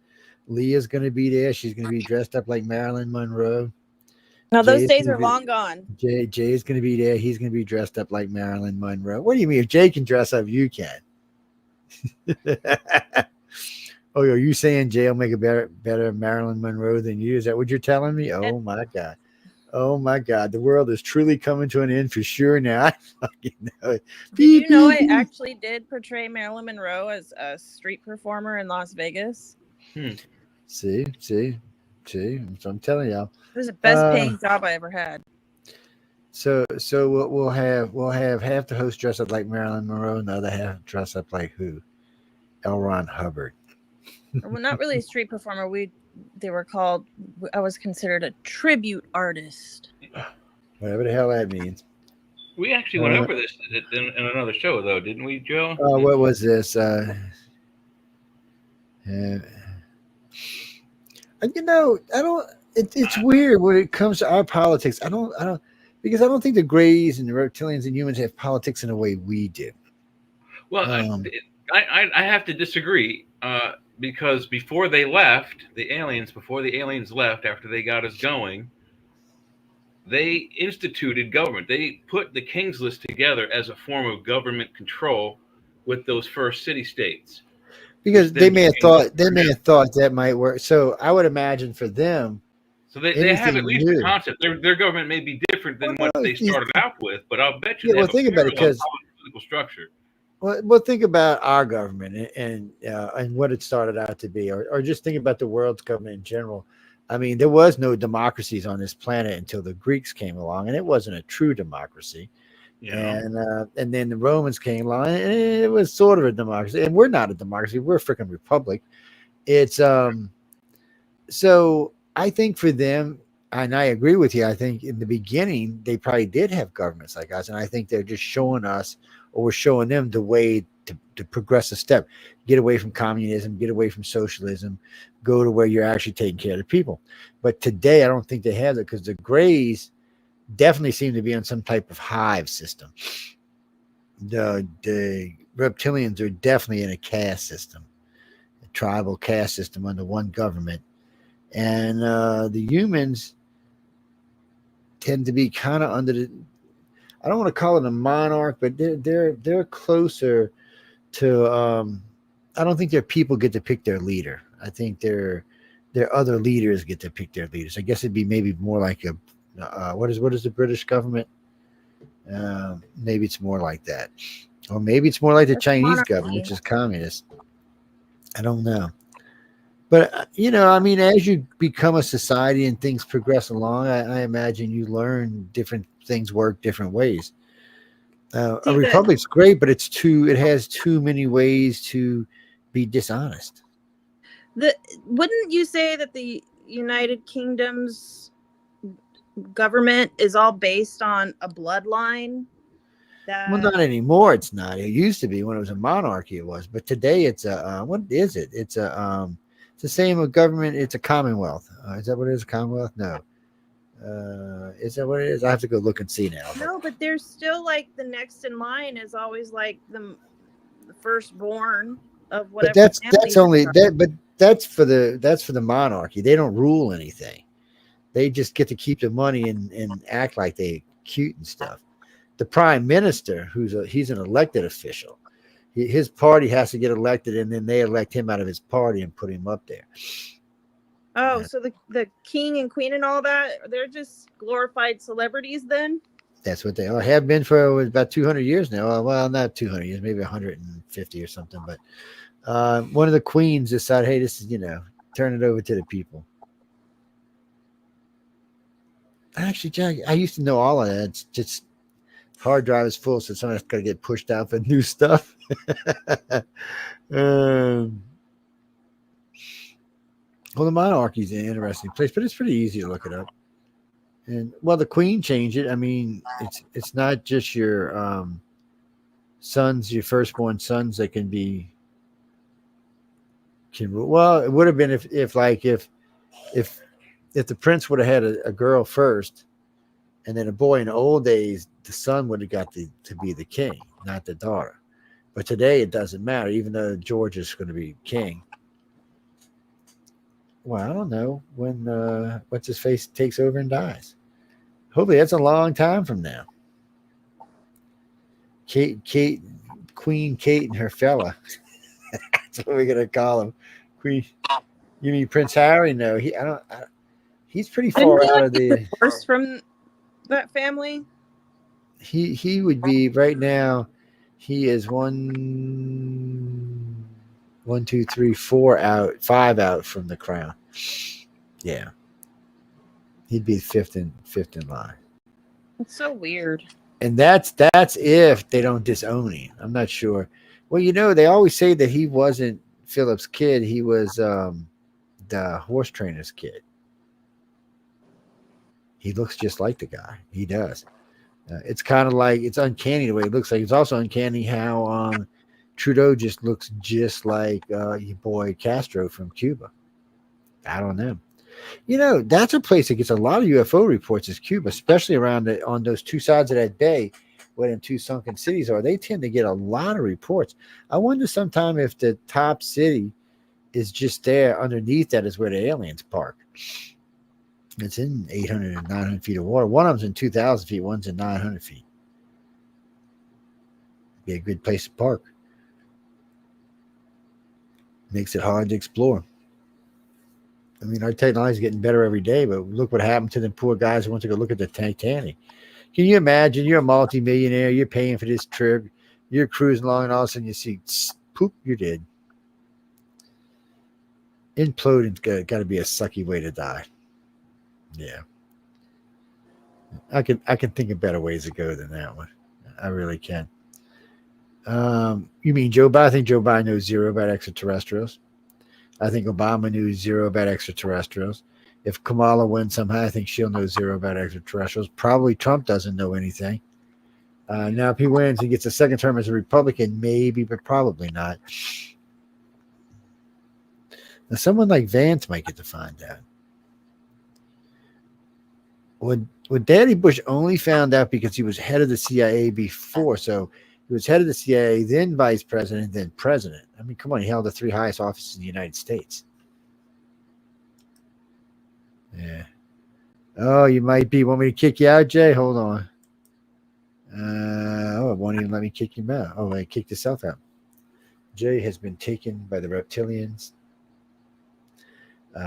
Leah's going to be there. She's going to be dressed up like Marilyn Monroe. No, those days are long gone. Jay's going to be there. He's going to be dressed up like Marilyn Monroe. What do you mean? If Jay can dress up, you can. Oh, are you saying Jay will make a better Marilyn Monroe than you? Is that what you're telling me? Oh my God. Oh my God. The world is truly coming to an end for sure now. I fucking know it. Did you know I actually did portray Marilyn Monroe as a street performer in Las Vegas? See. So I'm telling y'all. It was the best paying job I ever had. So we'll have half the host dress up like Marilyn Monroe and the other half dress up like who? L. Ron Hubbard. Well, not really a street performer. I was considered a tribute artist. Whatever the hell that means. We actually went over this in another show, though, didn't we, Joe? What was this? You know, I don't. It's weird when it comes to our politics. I don't because I don't think the Greys and the reptilians and humans have politics in the way we do. Well, I have to disagree because before the aliens left after they got us going, they instituted government. They put the King's List together as a form of government control with those first city-states. Because they may have thought that might work. So I would imagine for them. So they have at least the concept. Their government may be different than what they started out with, but I'll bet you they have think about it because political structure. Well, think about our government and what it started out to be, or just think about the world's government in general. I mean, there was no democracies on this planet until the Greeks came along, and it wasn't a true democracy. Yeah. And then the Romans came along, and it was sort of a democracy. And we're not a democracy; we're a freaking republic. It's so I think for them, and I agree with you. I think in the beginning they probably did have governments like us, and I think they're just showing us, or we're showing them the way to progress a step, get away from communism, get away from socialism, go to where you're actually taking care of the people. But today, I don't think they have it because the Greys definitely seem to be on some type of hive system. The reptilians are definitely in a caste system, a tribal caste system under one government. And the humans tend to be kind of under the, I don't want to call it a monarch, but they're closer to I don't think their people get to pick their leader. I think their other leaders get to pick their leaders. I guess it'd be maybe more like a what is the British government? Maybe it's more like that. Or maybe it's more like the Chinese government, which is communist. I don't know. But, you know, I mean, as you become a society and things progress along, I imagine you learn different things work different ways. A republic's great, but it has too many ways to be dishonest. Wouldn't you say that the United Kingdom's government is all based on a bloodline? Well, not anymore. It's not. It used to be when it was a monarchy. It was, but today it's a what is it? It's the same with government. It's a commonwealth. Is that what it is? A commonwealth? No. Is that what it is? I have to go look and see now. No, but there's still like the next in line is always like the firstborn of whatever. But that's only that. But that's for the monarchy. They don't rule anything. They just get to keep the money and act like they cute and stuff. The prime minister, he's an elected official. His party has to get elected, and then they elect him out of his party and put him up there. Oh, so the king and queen and all that, they're just glorified celebrities then? That's what they are. Have been for about 200 years now. Well, not 200 years, maybe 150 or something. But one of the queens decided, hey, this is, turn it over to the people. Actually, Jack, I used to know all of that. It's just hard drive is full, so somebody's got to get pushed out for new stuff. Well, the monarchy is an interesting place, but it's pretty easy to look it up. And the queen changed it. I mean, it's not just your sons, your firstborn sons that can be can rule. Well, it would have been if the prince would have had a girl first, and then a boy. In the old days, the son would have got to be the king, not the daughter. But today it doesn't matter, even though George is going to be king. Well, I don't know when what's his face takes over and dies. Hopefully, that's a long time from now. Queen Kate and her fella. That's what we're gonna call him. Queen. You mean Prince Harry? No, I don't. He's pretty far Didn't he out like of get the. divorced from that family? He would be right now. He is one, 2, 3, 4 out, 5 out from the crown. Yeah, he'd be fifth in line. It's so weird. And that's if they don't disown him. I'm not sure. Well, they always say that he wasn't Philip's kid. He was the horse trainer's kid. He looks just like the guy. He does. It's kind of like it's uncanny the way he looks like. It's also uncanny how Trudeau just looks just like your boy Castro from Cuba. I don't know. That's a place that gets a lot of UFO reports is Cuba, especially around on those two sides of that bay where them two sunken cities are. They tend to get a lot of reports. I wonder sometime if the top city is just there underneath that is where the aliens park. It's in 800 and 900 feet of water. One of them's in 2,000 feet. One's in 900 feet. Be a good place to park. Makes it hard to explore. I mean, our technology is getting better every day, but look what happened to them poor guys who went to go look at the Titanic. Can you imagine? You're a multimillionaire. You're paying for this trip. You're cruising along, and all of a sudden you see, poop, you're dead. Imploding's got to be a sucky way to die. Yeah. I can think of better ways to go than that one. I really can. You mean Joe Biden? I think Joe Biden knows zero about extraterrestrials. I think Obama knew zero about extraterrestrials. If Kamala wins somehow, I think she'll know zero about extraterrestrials. Probably Trump doesn't know anything. Now, if he wins, he gets a second term as a Republican, maybe, but probably not. Now, someone like Vance might get to find out. Would Daddy Bush only found out because he was head of the CIA before? So he was head of the CIA, then vice president, then president. I mean, come on, he held the 3 highest offices in the United States. Yeah. Oh, you might be. Want me to kick you out, Jay? Hold on. It won't even let me kick him out. Oh, I kicked yourself out. Jay has been taken by the reptilians.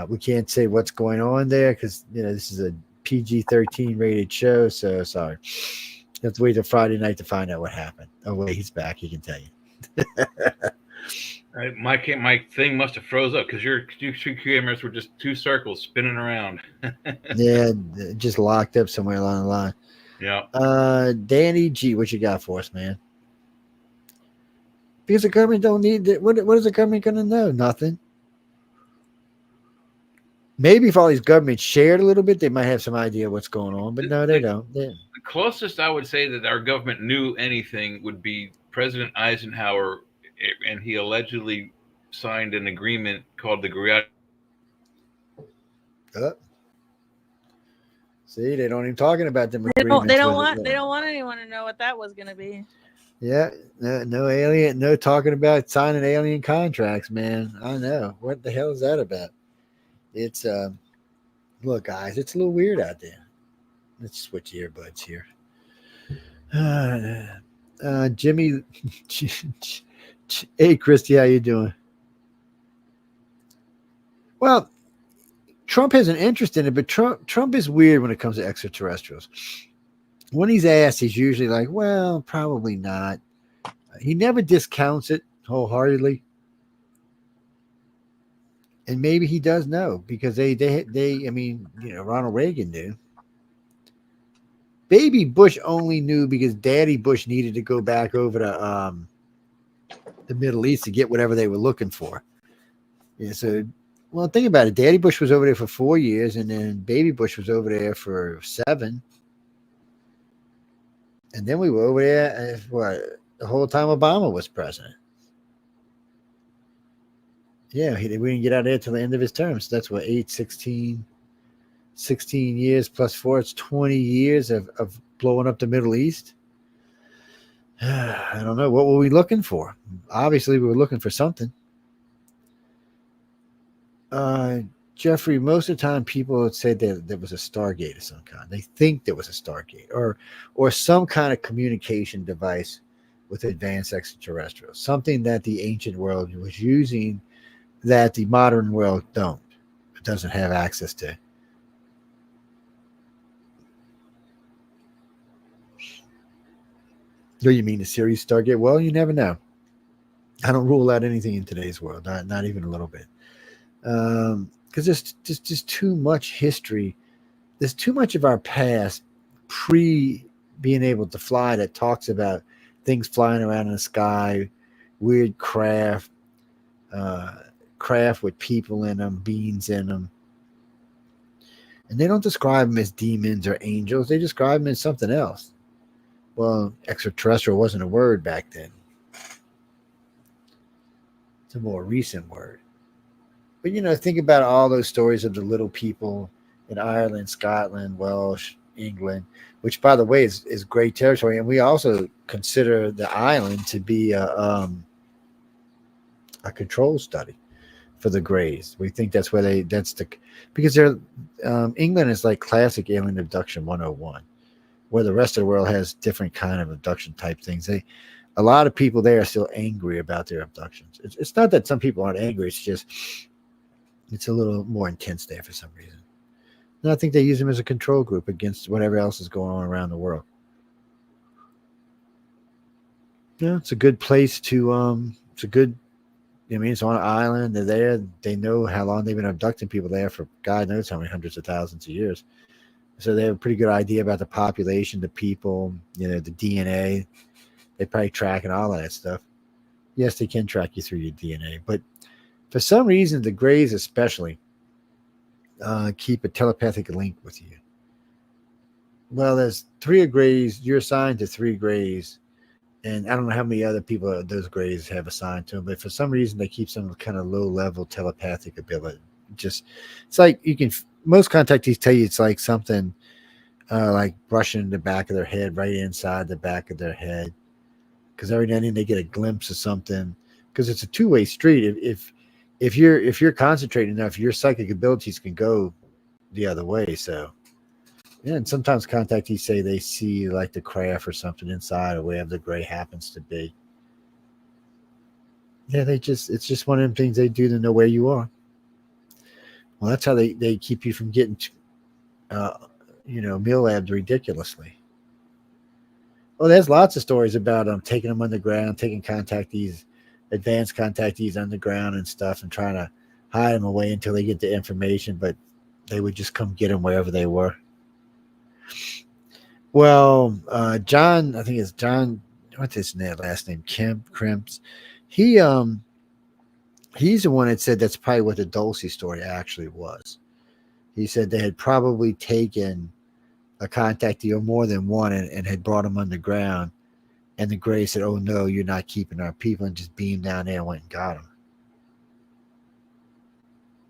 We can't say what's going on there because this is a PG-13 rated show. So sorry. You have to wait till Friday night to find out what happened. Oh wait, he's back. He can tell you. My thing must have froze up because your 2 cameras were just 2 circles spinning around. Yeah, just locked up somewhere along the line. Yeah. Danny G, what you got for us, man? Because the government don't need that. What is the government going to know? Nothing. Maybe if all these governments shared a little bit, they might have some idea what's going on. But no, they don't. The closest I would say that our government knew anything would be President Eisenhower, and he allegedly signed an agreement called the Griot. See, they don't even talking about them agreements. They don't want anyone to know what that was going to be. Yeah, no alien, no talking about signing alien contracts, man. I know. What the hell is that about? It's look, guys, it's a little weird out there. Let's switch earbuds here. Jimmy, hey, Christy, how you doing? Well, Trump has an interest in it, but Trump is weird when it comes to extraterrestrials. When he's asked, he's usually like, well, probably not. He never discounts it wholeheartedly. And maybe he does know because they I mean, Ronald Reagan knew. Baby Bush only knew because Daddy Bush needed to go back over to the Middle East to get whatever they were looking for. Yeah, so, well, think about it. Daddy Bush was over there for 4 years, and then Baby Bush was over there for 7. And then we were over there the whole time Obama was president. Yeah, we didn't get out of there till the end of his term. So that's what, 16 years plus 4. It's 20 years of blowing up the Middle East. I don't know. What were we looking for? Obviously, we were looking for something. Jeffrey, most of the time people would say that there was a Stargate of some kind. They think there was a Stargate or some kind of communication device with advanced extraterrestrials, something that the ancient world was using that the modern world doesn't have access to. Do you mean the series Stargate? Well, you never know. I don't rule out anything in today's world, not even a little bit. Because there's just too much history. There's too much of our past pre being able to fly that talks about things flying around in the sky, weird craft with people in them, beings in them. And they don't describe them as demons or angels. They describe them as something else. Well, extraterrestrial wasn't a word back then. It's a more recent word. But, think about all those stories of the little people in Ireland, Scotland, Welsh, England, which, by the way, is great territory. And we also consider the island to be a control study for the Greys. We think that's where because England is like classic alien abduction 101, where the rest of the world has different kind of abduction type things. A lot of people there are still angry about their abductions. It's not that some people aren't angry. It's just, it's a little more intense there for some reason. And I think they use them as a control group against whatever else is going on around the world. Yeah, it's a good place to, it's on an island. They're there. They know how long they've been abducting people there for God knows how many hundreds of thousands of years. So they have a pretty good idea about the population, the people, the DNA. They're probably tracking all of that stuff. Yes, they can track you through your DNA. But for some reason, the Greys especially keep a telepathic link with you. Well, there's 3 Greys. You're assigned to 3 Greys. And I don't know how many other people those Greys have assigned to them, but for some reason they keep some kind of low-level telepathic ability. It's like most contactees tell you it's like something like brushing the back of their head, right inside the back of their head, because every now and then they get a glimpse of something. Because it's a two-way street. If you're concentrating enough, your psychic abilities can go the other way. So. Yeah, and sometimes contactees say they see like the craft or something inside or wherever the Grey happens to be. Yeah, it's just one of them things they do to know where you are. Well, that's how they keep you from getting, meal labs ridiculously. Well, there's lots of stories about taking them underground, taking advanced contactees underground and stuff, and trying to hide them away until they get the information, but they would just come get them wherever they were. Well, John, I think it's John. What's his last name? Crimps. He's the one that said that's probably what the Dulcie story actually was. He said they had probably taken a contactee or more than one and had brought him underground, and the Grey said, "Oh no, you're not keeping our people," and just beamed down there and went and got him.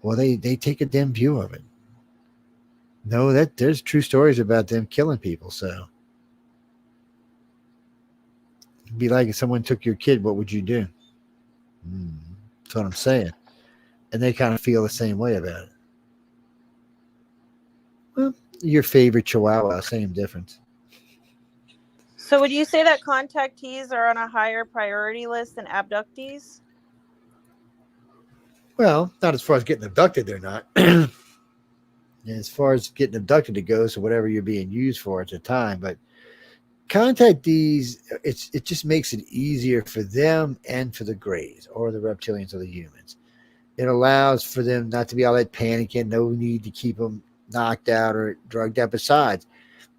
Well, they take a dim view of it. No, there's true stories about them killing people. So it'd be like if someone took your kid, what would you do? That's what I'm saying. And they kind of feel the same way about it. Well, your favorite Chihuahua, same difference. So would you say that contactees are on a higher priority list than abductees? Well, not as far as getting abducted, they're not. As far as getting abducted, it goes to whatever you're being used for at the time. But contactees, it just makes it easier for them and for the Greys or the reptilians or the humans. It allows for them not to be all that panicking, no need to keep them knocked out or drugged out. Besides,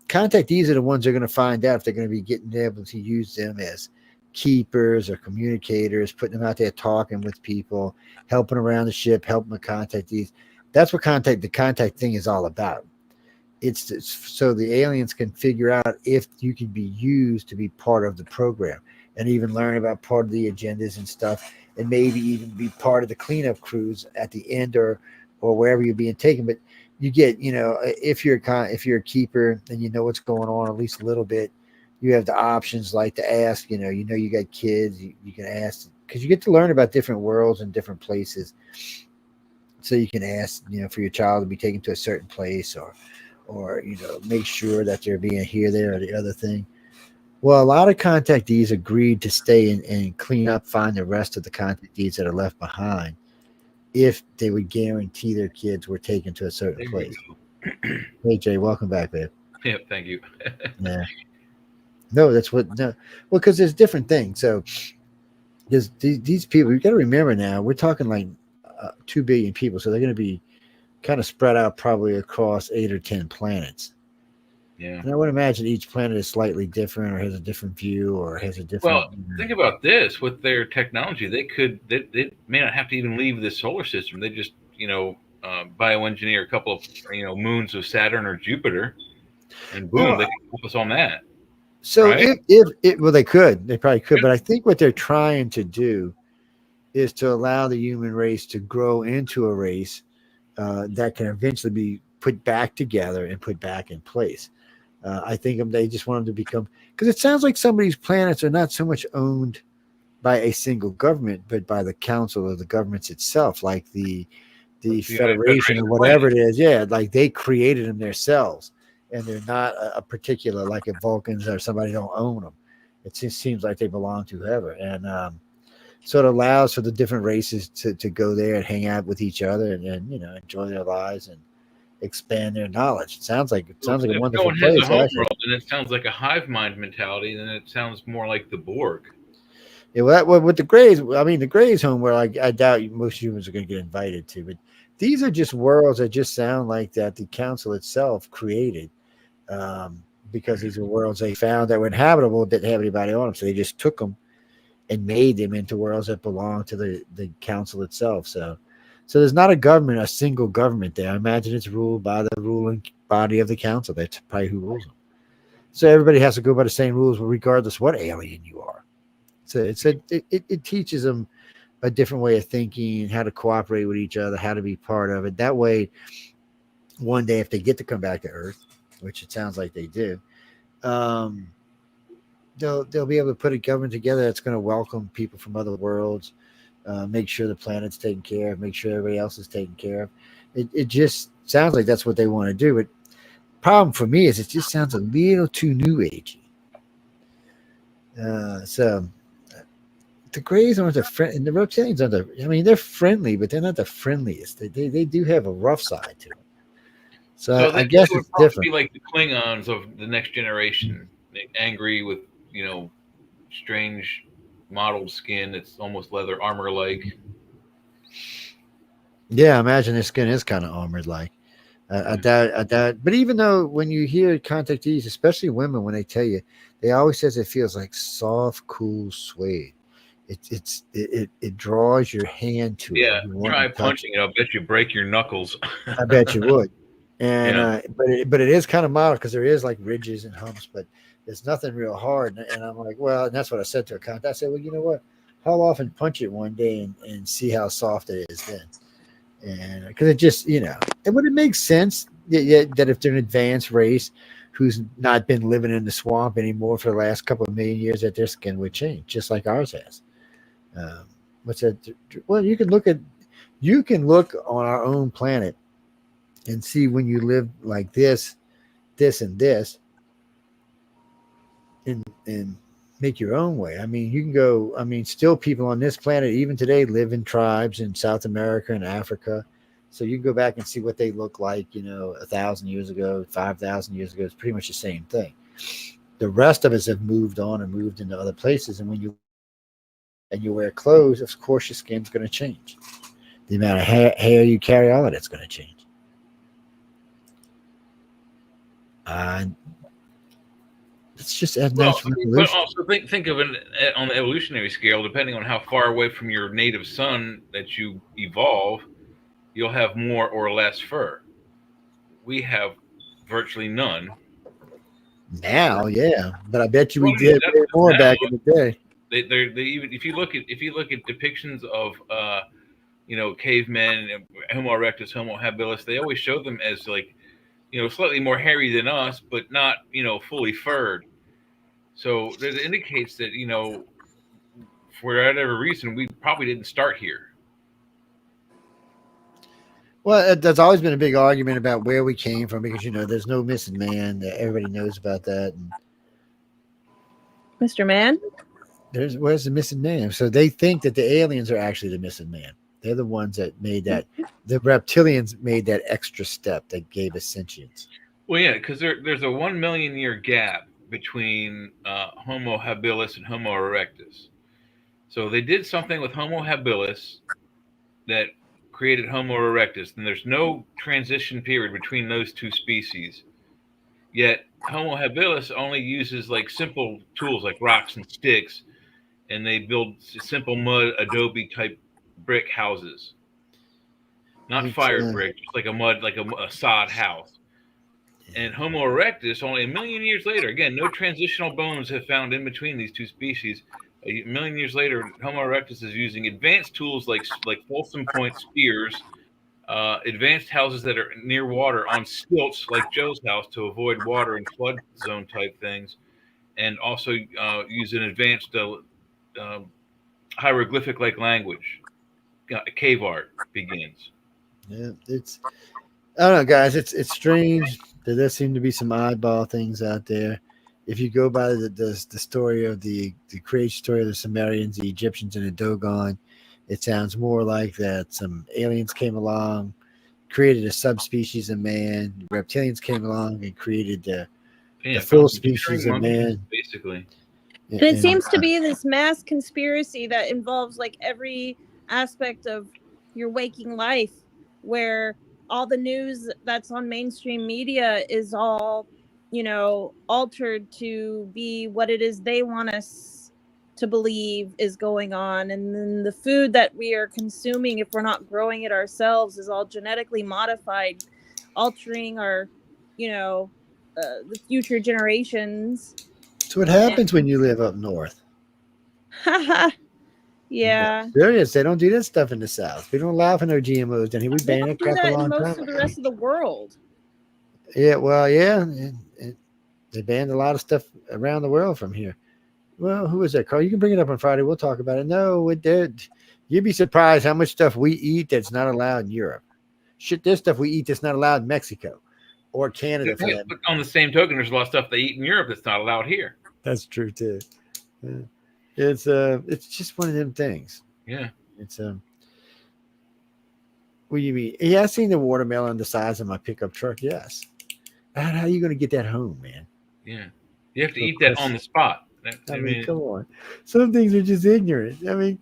contactees are the ones that are going to find out if they're going to be getting able to use them as keepers or communicators, putting them out there talking with people, helping around the ship, helping with contactees. That's what the contact thing is all about. It's so the aliens can figure out if you can be used to be part of the program. and even learn about part of the agendas and stuff, and maybe even be part of the cleanup crews at the end or wherever you're being taken. But you get, if you're a keeper and you know what's going on at least a little bit, you have the options like to ask, you got kids, you can ask, because you get to learn about different worlds and different places. So you can ask, for your child to be taken to a certain place, or make sure that they're being here, there, or the other thing. Well, a lot of contactees agreed to stay and clean up, find the rest of the contactees that are left behind, if they would guarantee their kids were taken to a certain place. Hey, Jay, welcome back, babe. Yeah, thank you. Yeah. No, well, because there's different things. So there's these people, you got to remember now, we're talking like 2 billion people. So they're going to be kind of spread out probably across 8 or 10 planets. Yeah. And I would imagine each planet is slightly different, or has a different view, or has a different. Well, think about this: with their technology, they may not have to even leave the solar system. They just, bioengineer a couple of, moons of Saturn or Jupiter, and boom, they can help us on that. So right? they probably could, but I think what they're trying to do is to allow the human race to grow into a race that can eventually be put back together and put back in place. I think they just want them to become, because it sounds like some of these planets are not so much owned by a single government, but by the council of the governments itself, like the Federation or whatever it is. Yeah, like they created them themselves, and they're not a particular, like if Vulcans or somebody don't own them. It just seems like they belong to whoever, and so it allows for the different races to go there and hang out with each other and enjoy their lives and expand their knowledge. It sounds like a wonderful place. Has a home world, and it sounds like a hive mind mentality, then it sounds more like the Borg. Yeah, well, with the Greys, the Greys home world, I doubt most humans are going to get invited to, but these are just worlds that just sound like that the council itself created, because these are worlds they found that were inhabitable, didn't have anybody on them, so they just took them and made them into worlds that belong to the council itself. So there's not a single government there. I imagine it's ruled by the ruling body of the council. That's probably who rules them. So everybody has to go by the same rules, regardless what alien you are. So it teaches them a different way of thinking, how to cooperate with each other, how to be part of it. That way, one day if they get to come back to Earth, which it sounds like they do, they'll be able to put a government together that's going to welcome people from other worlds, make sure the planet's taken care of, make sure everybody else is taken care of. It just sounds like that's what they want to do. But problem for me is it just sounds a little too new agey. So the Greys aren't and the reptilians aren't they're friendly, but they're not the friendliest. They do have a rough side to them. So I guess it's different. Be like the Klingons of the next generation, angry with strange mottled skin that's almost leather armor like. Yeah, I imagine their skin is kind of armored like. I doubt. But even though when you hear contactees, especially women, when they tell you, they always says it feels like soft, cool suede. It draws your hand to it. Yeah, try punching it. I'll bet you break your knuckles. I bet you would. And but it is kind of mild because there is like ridges and humps, but there's nothing real hard. And I'm like, well, and that's what I said to a contact. I said, well, you know what? Haul off and punch it one day and see how soft it is then. And because it just, and when it makes sense that if they're an advanced race who's not been living in the swamp anymore for the last couple of million years, that their skin would change, just like ours has. What's that? Well, you can look on our own planet and see when you live like this, and this, and make your own way. You can go. Still people on this planet, even today, live in tribes in South America and Africa. So you can go back and see what they look like, 1,000 years ago, 5,000 years ago. It's pretty much the same thing. The rest of us have moved on and moved into other places. And when you wear clothes, of course, your skin's going to change. The amount of hair you carry, all of that's going to change. It's just as natural evolution. But also think of it on the evolutionary scale. Depending on how far away from your native sun that you evolve, you'll have more or less fur. We have virtually none now. Yeah, but I bet you we did more back in the day. they even if you look at depictions of cavemen, Homo erectus, Homo habilis, they always show them as like slightly more hairy than us, but not fully furred. So that indicates that for whatever reason we probably didn't start here. Well, there's always been a big argument about where we came from because there's no missing man. Everybody knows about that. And Mr. Man? where's the missing man? So they think that the aliens are actually the missing man. They're the ones that made that. The reptilians made that extra step that gave us sentience. Well, yeah, because there's a 1 million year gap between Homo habilis and Homo erectus. So they did something with Homo habilis that created Homo erectus, and there's no transition period between those two species. Yet Homo habilis only uses like simple tools like rocks and sticks, and they build simple mud adobe type brick houses, not fired brick, just like a mud, like a sod house. And Homo erectus, only 1 million years later, again, no transitional bones have found in between these two species. 1 million years later, Homo erectus is using advanced tools like Folsom Point spears, advanced houses that are near water on stilts like Joe's house to avoid water and flood zone type things, and also use an advanced hieroglyphic like language. Cave art begins. Yeah, I don't know, guys. It's strange. There does seem to be some oddball things out there. If you go by the story of the creation story of the Sumerians, the Egyptians, and the Dogon, it sounds more like that some aliens came along, created a subspecies of man. Reptilians came along and created the full species of man. Basically. And it seems to be this mass conspiracy that involves like every aspect of your waking life, where all the news that's on mainstream media is all, altered to be what it is they want us to believe is going on. And then the food that we are consuming, if we're not growing it ourselves, is all genetically modified, altering our, the future generations. So what happens when you live up north? Yeah. Serious. They don't do that stuff in the South. We don't allow for no GMOs down here. We ban that crap a long time. Most of the rest of the world. Yeah, well, yeah. They banned a lot of stuff around the world from here. Well, who was that, Carl? You can bring it up on Friday. We'll talk about it. No, it did. You'd be surprised how much stuff we eat that's not allowed in Europe. Shit, there's stuff we eat that's not allowed in Mexico or Canada. Yeah, but on the same token, there's a lot of stuff they eat in Europe that's not allowed here. That's true too. Yeah. It's just one of them things. Yeah. It's what do you mean? Yeah, I seen the watermelon the size of my pickup truck. Yes. How are you going to get that home, man? Yeah. You have to eat that on the spot. I mean, come on. Some things are just ignorant. I mean,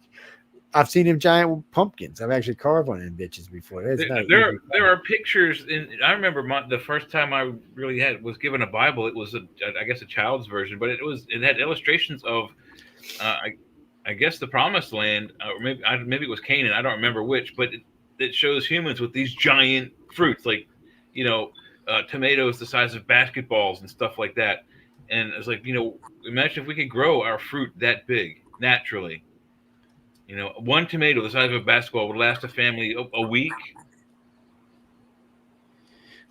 I've seen them giant pumpkins. I've actually carved one of them bitches before. There are pictures. I remember the first time I really was given a Bible. It was I guess a child's version, but it had illustrations of I guess the Promised Land, or maybe it was Canaan. I don't remember which, but it shows humans with these giant fruits, like tomatoes the size of basketballs and stuff like that. And it's like, imagine if we could grow our fruit that big naturally. One tomato the size of a basketball would last a family a week.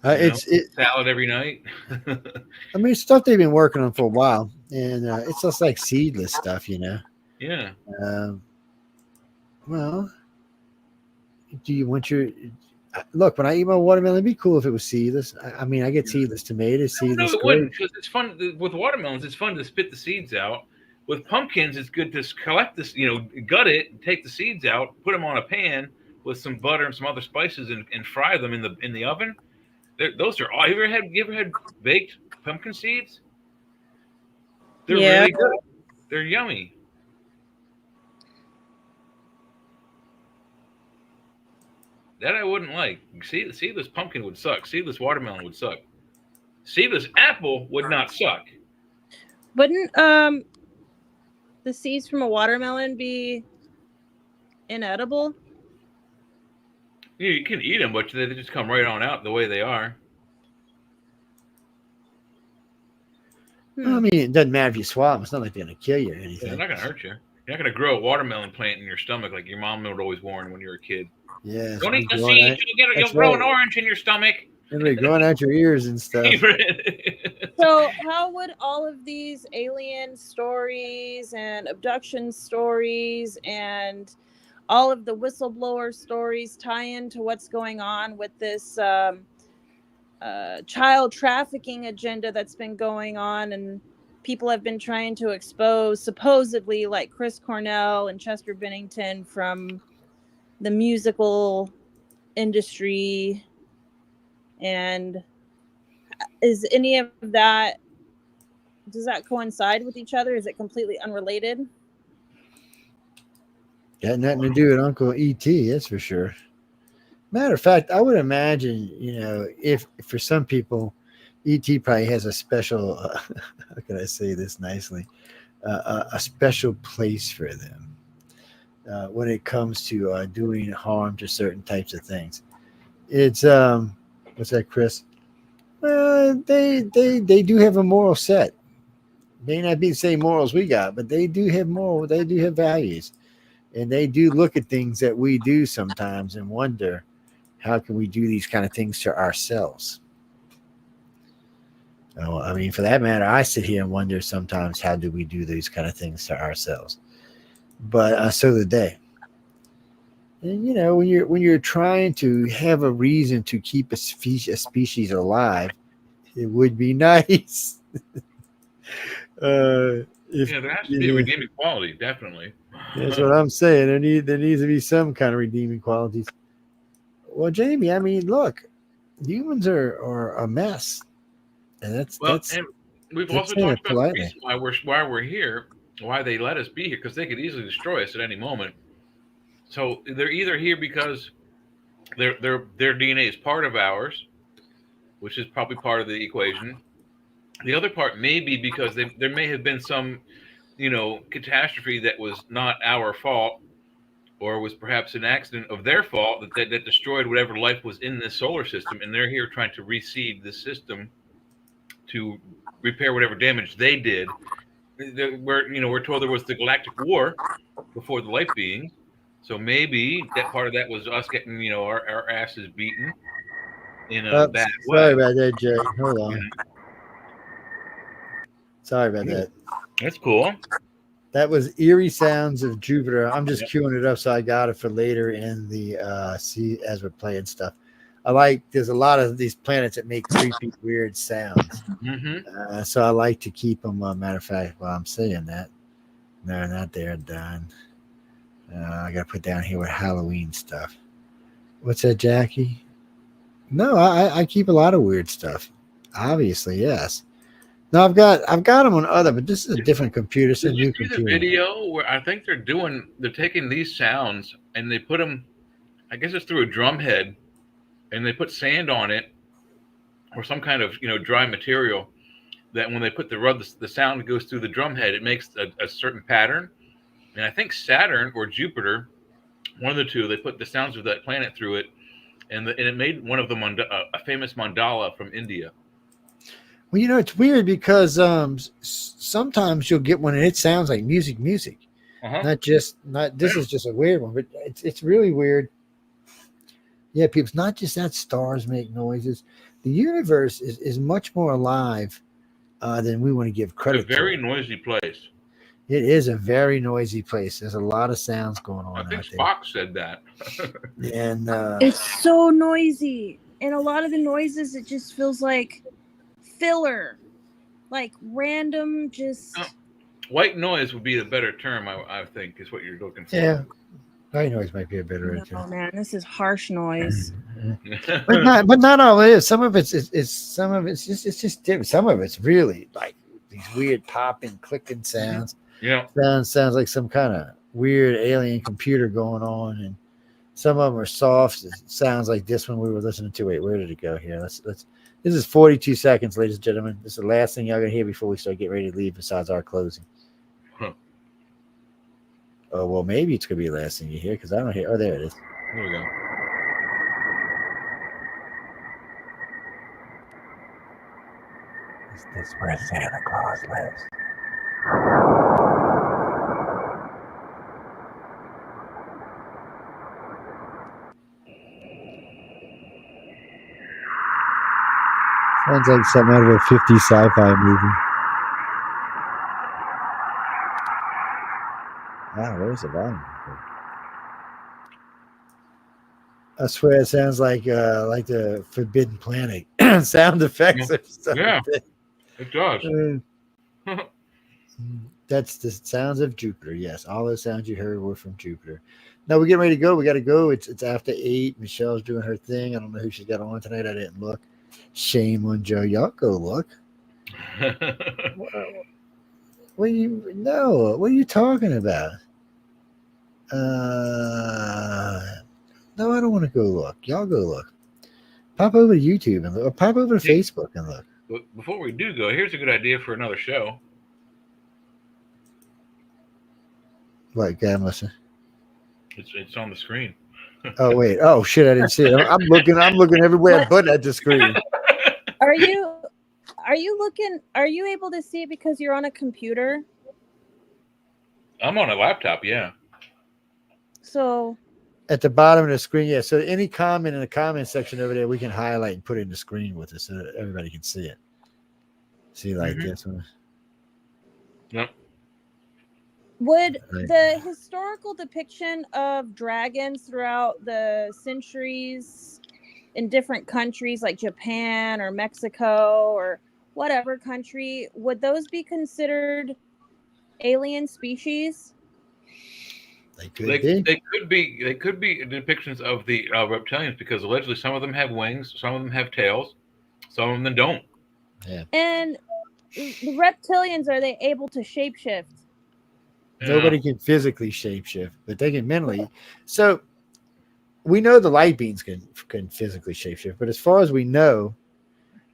It's salad every night. I mean, it's stuff they've been working on for a while, and it's just like seedless stuff, Yeah. Well, do you want look? When I eat my watermelon, it'd be cool if it was seedless. I mean, I get seedless tomatoes, seedless. No, it wouldn't, because it's fun with watermelons. It's fun to spit the seeds out. With pumpkins, it's good to collect this, gut it, and take the seeds out, put them on a pan with some butter and some other spices, and fry them in the oven. Those are all. You ever had baked pumpkin seeds? They're really good. They're yummy. That I wouldn't like. Seedless pumpkin would suck. Seedless watermelon would suck. Seedless apple would not suck. Wouldn't the seeds from a watermelon be inedible? Yeah, you can eat them, but they just come right on out the way they are. I mean, it doesn't matter if you swallow them. It's not like they're going to kill you or anything. They're not going to hurt you. You're not going to grow a watermelon plant in your stomach like your mom would always warn when you were a kid. Yes, Don't we eat the growing seeds. out. You'll That's grow an right. orange in your stomach. And they growing out your ears and stuff. So, how would all of these alien stories and abduction stories and all of the whistleblower stories tie into what's going on with this child trafficking agenda that's been going on and people have been trying to expose, supposedly, like Chris Cornell and Chester Bennington from the musical industry? And is any of that, does that coincide with each other? Is it completely unrelated? Got nothing to do with Uncle E.T., that's for sure. Matter of fact, I would imagine, if for some people, ET probably has a special, how can I say this nicely, a special place for them when it comes to doing harm to certain types of things. It's, what's that, Chris? They do have a moral set. May not be the same morals we got, but they do have they do have values. And they do look at things that we do sometimes and wonder, how can we do these kind of things to ourselves? Oh, I mean, for that matter, I sit here and wonder sometimes, how do we do these kind of things to ourselves? But so did they. And when you're trying to have a reason to keep a species alive, it would be nice. If Yeah, there has to be a redeeming quality, definitely. That's what I'm saying. There needs to be some kind of redeeming qualities. Well, Jamie, I mean, look, humans are a mess, and and we've also saying talked it about the politely. reason why we're here, why they let us be here, because they could easily destroy us at any moment. So they're either here because their DNA is part of ours, which is probably part of the equation. The other part may be because there may have been some, catastrophe that was not our fault, or was perhaps an accident of their fault that destroyed whatever life was in this solar system, and they're here trying to reseed the system to repair whatever damage they did. We're told there was the galactic war before the light beings, so maybe that part of that was us getting our asses beaten in a Oops, bad sorry way. about that, Jay. Hold You on. know? Sorry about that. That's cool. That was eerie sounds of Jupiter. I'm just Yep. queuing it up so I got it for later in the see as we're playing stuff. There's a lot of these planets that make creepy, weird sounds. Mm-hmm. So I like to keep them. Matter of fact, while I'm saying that, no, not there, done. I got to put down here with Halloween stuff. What's that, Jackie? No, I keep a lot of weird stuff. Obviously, yes. No, I've got them on other, but this is a different computer. It's a Did you new see the computer. video where I think they're taking these sounds and they put them, I guess it's through a drum head, and they put sand on it or some kind of dry material, that when they put the sound goes through the drum head, it makes a certain pattern. And I think Saturn or Jupiter, one of the two, they put the sounds of that planet through it, and it made one of them a famous mandala from India. Well, it's weird because sometimes you'll get one and it sounds like music. Uh-huh. Not this is just a weird one, but it's really weird. Yeah, people, not just that stars make noises. The universe is much more alive than we want to give credit It's a very to. noisy place. It is a very noisy place. There's a lot of sounds going on I think out there. Spock said that. And It's so noisy. And a lot of the noises, it just feels like filler. Like random, just. White noise would be the better term, I think, is what you're looking for. yeah, white noise might be a better Oh man, this is harsh noise. but not all it is. Some of it's it's just different. Some of it's really like these weird popping, clicking sounds. Yeah. Sounds like some kind of weird alien computer going on, and some of them are soft. It sounds like this one we were listening to. Wait, where did it go here? Let's. This is 42 seconds, ladies and gentlemen. This is the last thing y'all gonna hear before we start getting ready to leave. Besides our closing. Huh. Oh well, maybe it's gonna be the last thing you hear because I don't hear. Oh, there it is. There we go. That's where Santa Claus lives. Sounds like something out of a 50s sci-fi movie. Wow, where's the volume? I swear it sounds like the Forbidden Planet sound effects or something. Yeah, it does. That's the sounds of Jupiter. Yes, all those sounds you heard were from Jupiter. Now we're getting ready to go. We got to go. It's after 8. Michelle's doing her thing. I don't know who she's got on tonight. I didn't look. Shame on Joe. Y'all go look. What are you? No. What are you talking about? No, I don't want to go look. Y'all go look. Pop over to YouTube and look, or pop over to Facebook and look. But before we do go, here's a good idea for another show. What, God, listen. It's on the screen. Oh wait. Oh shit! I didn't see it. I'm looking everywhere but at the screen. Are you looking? Are you able to see it because you're on a computer? I'm on a laptop. Yeah. So At the bottom of the screen, yeah. So any comment in the comment section over there, we can highlight and put it in the screen with us so that everybody can see it. See, like this one. Yep. would Right. the historical depiction of dragons throughout the centuries in different countries like Japan or Mexico or whatever country, would those be considered alien species? They could They be. could be depictions of the reptilians because allegedly some of them have wings, some of them have tails, some of them don't. Yeah. And the reptilians, are they able to shapeshift? Nobody can physically shapeshift, but they can mentally. So we know the light beings can physically shapeshift, but as far as we know,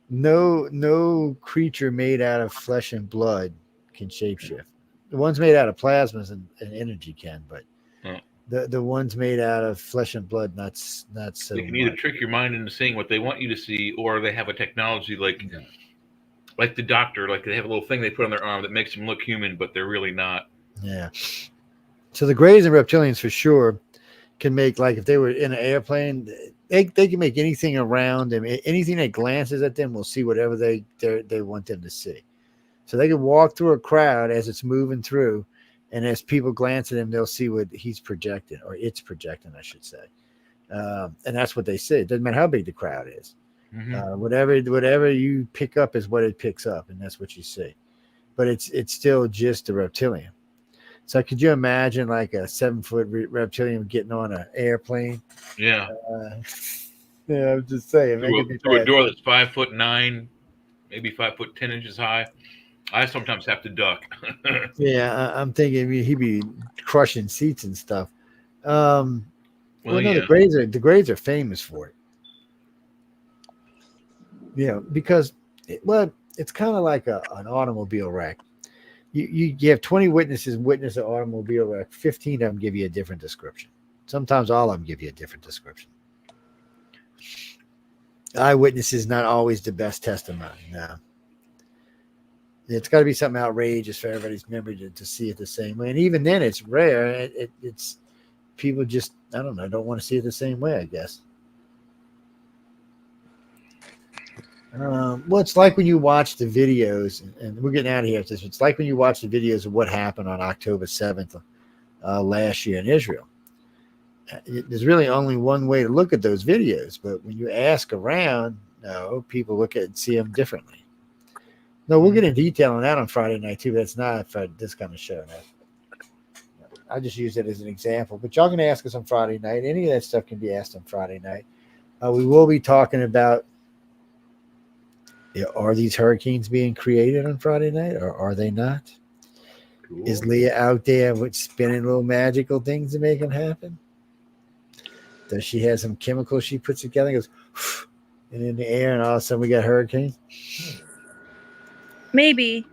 no creature made out of flesh and blood can shapeshift. The ones made out of plasmas and energy can, but the ones made out of flesh and blood, not so. They can either trick your mind into seeing what they want you to see, or they have a technology like the Doctor, like they have a little thing they put on their arm that makes them look human, but they're really not. Yeah. So the Greys and reptilians for sure can make, like if they were in an airplane, they can make anything around them, anything that glances at them will see whatever they want them to see. So they can walk through a crowd as it's moving through, and as people glance at him, they'll see what he's projecting, or it's projecting, I should say. And that's what they see. It doesn't matter how big the crowd is. Mm-hmm. Whatever you pick up is what it picks up, and that's what you see. But it's still just a reptilian. So could you imagine like a 7-foot reptilian getting on an airplane? Yeah. Yeah, I'm just saying. Through a door that's 5'9", maybe 5'10" high. I sometimes have to duck. Yeah, I'm thinking he'd be crushing seats and stuff. No, yeah. the Greys are famous for it. Yeah, because it's kind of like an automobile wreck. You have 20 witnesses witness an automobile wreck. 15 of them give you a different description. Sometimes all of them give you a different description. Eyewitness is not always the best testimony. No. It's got to be something outrageous for everybody's memory to see it the same way. And even then, it's rare. It's people just, I don't know, don't want to see it the same way, I guess. Well, it's like when you watch the videos, and we're getting out of here. It's like when you watch the videos of what happened on October 7th last year in Israel. There's really only one way to look at those videos, but when you ask around, no, people look at and see them differently. No, we'll get in detail on that on Friday night too, but it's not for this kind of show. No. I just use it as an example, but y'all can ask us on Friday night. Any of that stuff can be asked on Friday night. We will be talking about, are these hurricanes being created on Friday night, or are they not? Cool. Is Leah out there with spinning little magical things to make them happen? Does she have some chemicals she puts together and goes and in the air, and all of a sudden we got hurricanes? Maybe.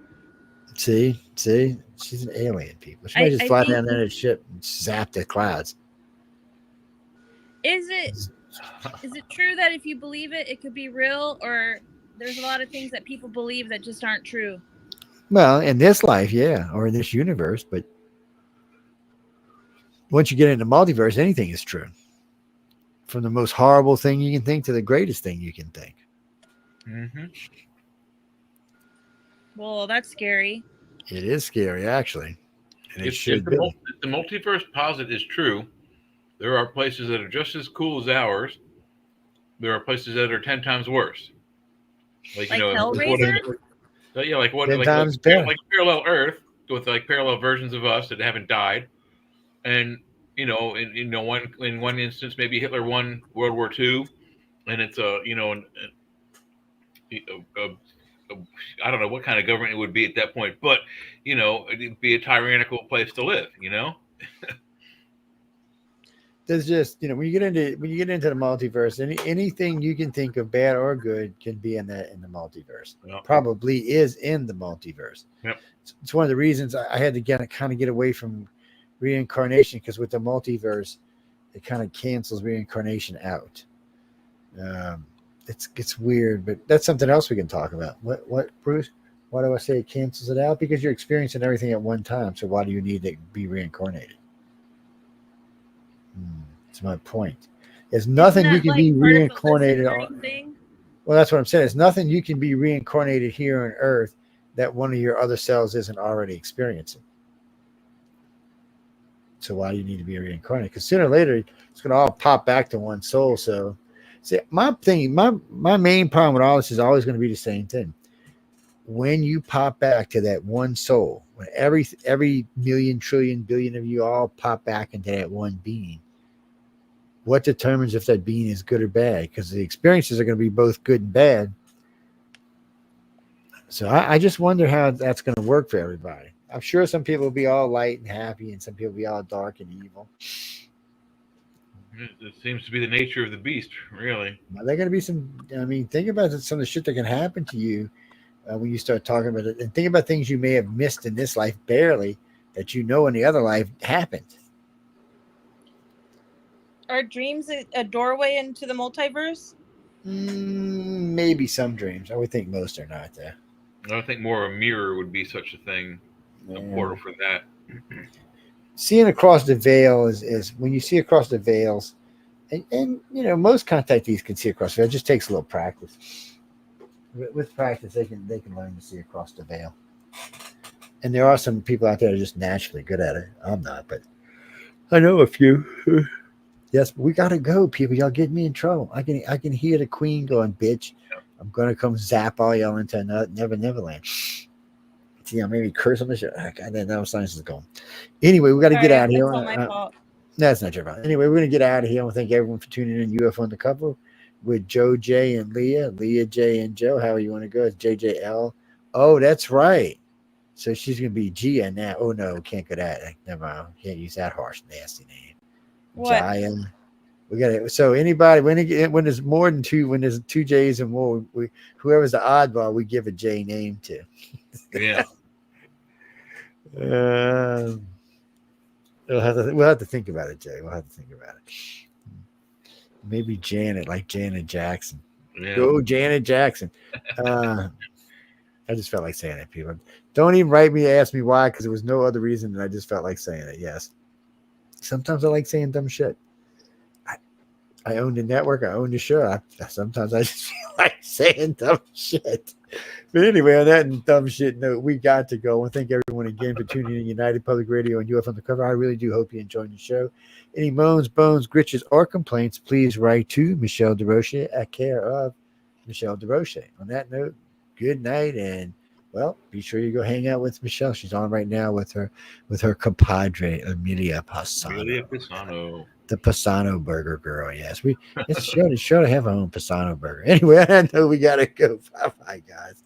See, she's an alien, people. She might just fly down there in a ship and zap the clouds. Is it true that if you believe it, it could be real, or there's a lot of things that people believe that just aren't true? Well, in this life, yeah, or in this universe, but once you get into multiverse, anything is true. From the most horrible thing you can think to the greatest thing you can think. Mm-hmm. Well, that's scary. It is scary, actually, and it If should be. if the multiverse posit is true, there are places that are just as cool as ours. There are places that are 10 times worse. Like Like what if, Hellraiser? yeah, like what 10 times better. like parallel Earth with like parallel versions of us that haven't died, and in one instance maybe Hitler won World War II, and it's a I don't know what kind of government it would be at that point, but it'd be a tyrannical place to live. There's just when you get into the multiverse, anything you can think of, bad or good, can be in the multiverse. Yeah. Probably is in the multiverse. Yep. It's one of the reasons I had to get away from reincarnation, because with the multiverse, it kind of cancels reincarnation out. It's weird, but that's something else we can talk about. What Bruce? Why do I say it cancels it out? Because you're experiencing everything at one time. So why do you need to be reincarnated? That's my point. There's nothing you can be reincarnated on. Well, that's what I'm saying. There's nothing you can be reincarnated here on Earth that one of your other cells isn't already experiencing. So why do you need to be reincarnated? Because sooner or later, it's going to all pop back to one soul. So, see, my main problem with all this is always going to be the same thing. When you pop back to that one soul, when every million, trillion, billion of you all pop back into that one being, what determines if that being is good or bad? Because the experiences are going to be both good and bad. So I just wonder how that's going to work for everybody. I'm sure some people will be all light and happy, and some people will be all dark and evil. It seems to be the nature of the beast, really. Now, there are going to be some. I mean, think about some of the shit that can happen to you when you start talking about it, and think about things you may have missed in this life barely that in the other life happened. Are dreams a doorway into the multiverse? Maybe some dreams. I would think most are not there. I think more a mirror would be such a thing, a portal for that. Seeing across the veil is when you see across the veils, and most contactees can see across the veil. It just takes a little practice. With practice, they can learn to see across the veil. And there are some people out there that are just naturally good at it. I'm not, but I know a few. Yes, but we gotta go, people. Y'all get me in trouble. I can hear the queen going, bitch. I'm gonna come zap all y'all into Neverland. See, maybe curse on the show. God, that was science is going. Anyway, we got to get out of here. That's all my fault. That's not your fault. Anyway, we're gonna get out of here. I want to thank everyone for tuning in. UFO Undercover with Joe, Jay, and Leah. Jay, and Joe. How you want to go? It's JJL. Oh, that's right. So she's gonna be Gia now. Oh no, can't go that. Never mind. Can't use that harsh, nasty name. What? Jaya. We got it. So anybody when there's more than two, when there's two J's and more, whoever's the oddball, we give a J name to. Yeah. We'll have to think about it, Jay. We'll have to think about it. Maybe Janet, like Janet Jackson. Yeah. Go Janet Jackson. I just felt like saying it, people. Don't even write me, ask me why, because there was no other reason than I just felt like saying it. Yes. Sometimes I like saying dumb shit. I own the network. I own the show. Sometimes I just feel like saying dumb shit. But anyway, on that dumb shit note, we got to go. I want to thank everyone again for tuning in United Public Radio and UFO Undercover. I really do hope you enjoyed the show. Any moans, bones, glitches, or complaints, please write to Michelle DeRoche at care of Michelle DeRoche. On that note, good night, and well, be sure you go hang out with Michelle. She's on right now with her compadre Amelia Passano. Amelia Passano. The Passano burger girl, yes. It's sure to have our own Passano burger. Anyway, I know we gotta go. Bye, guys.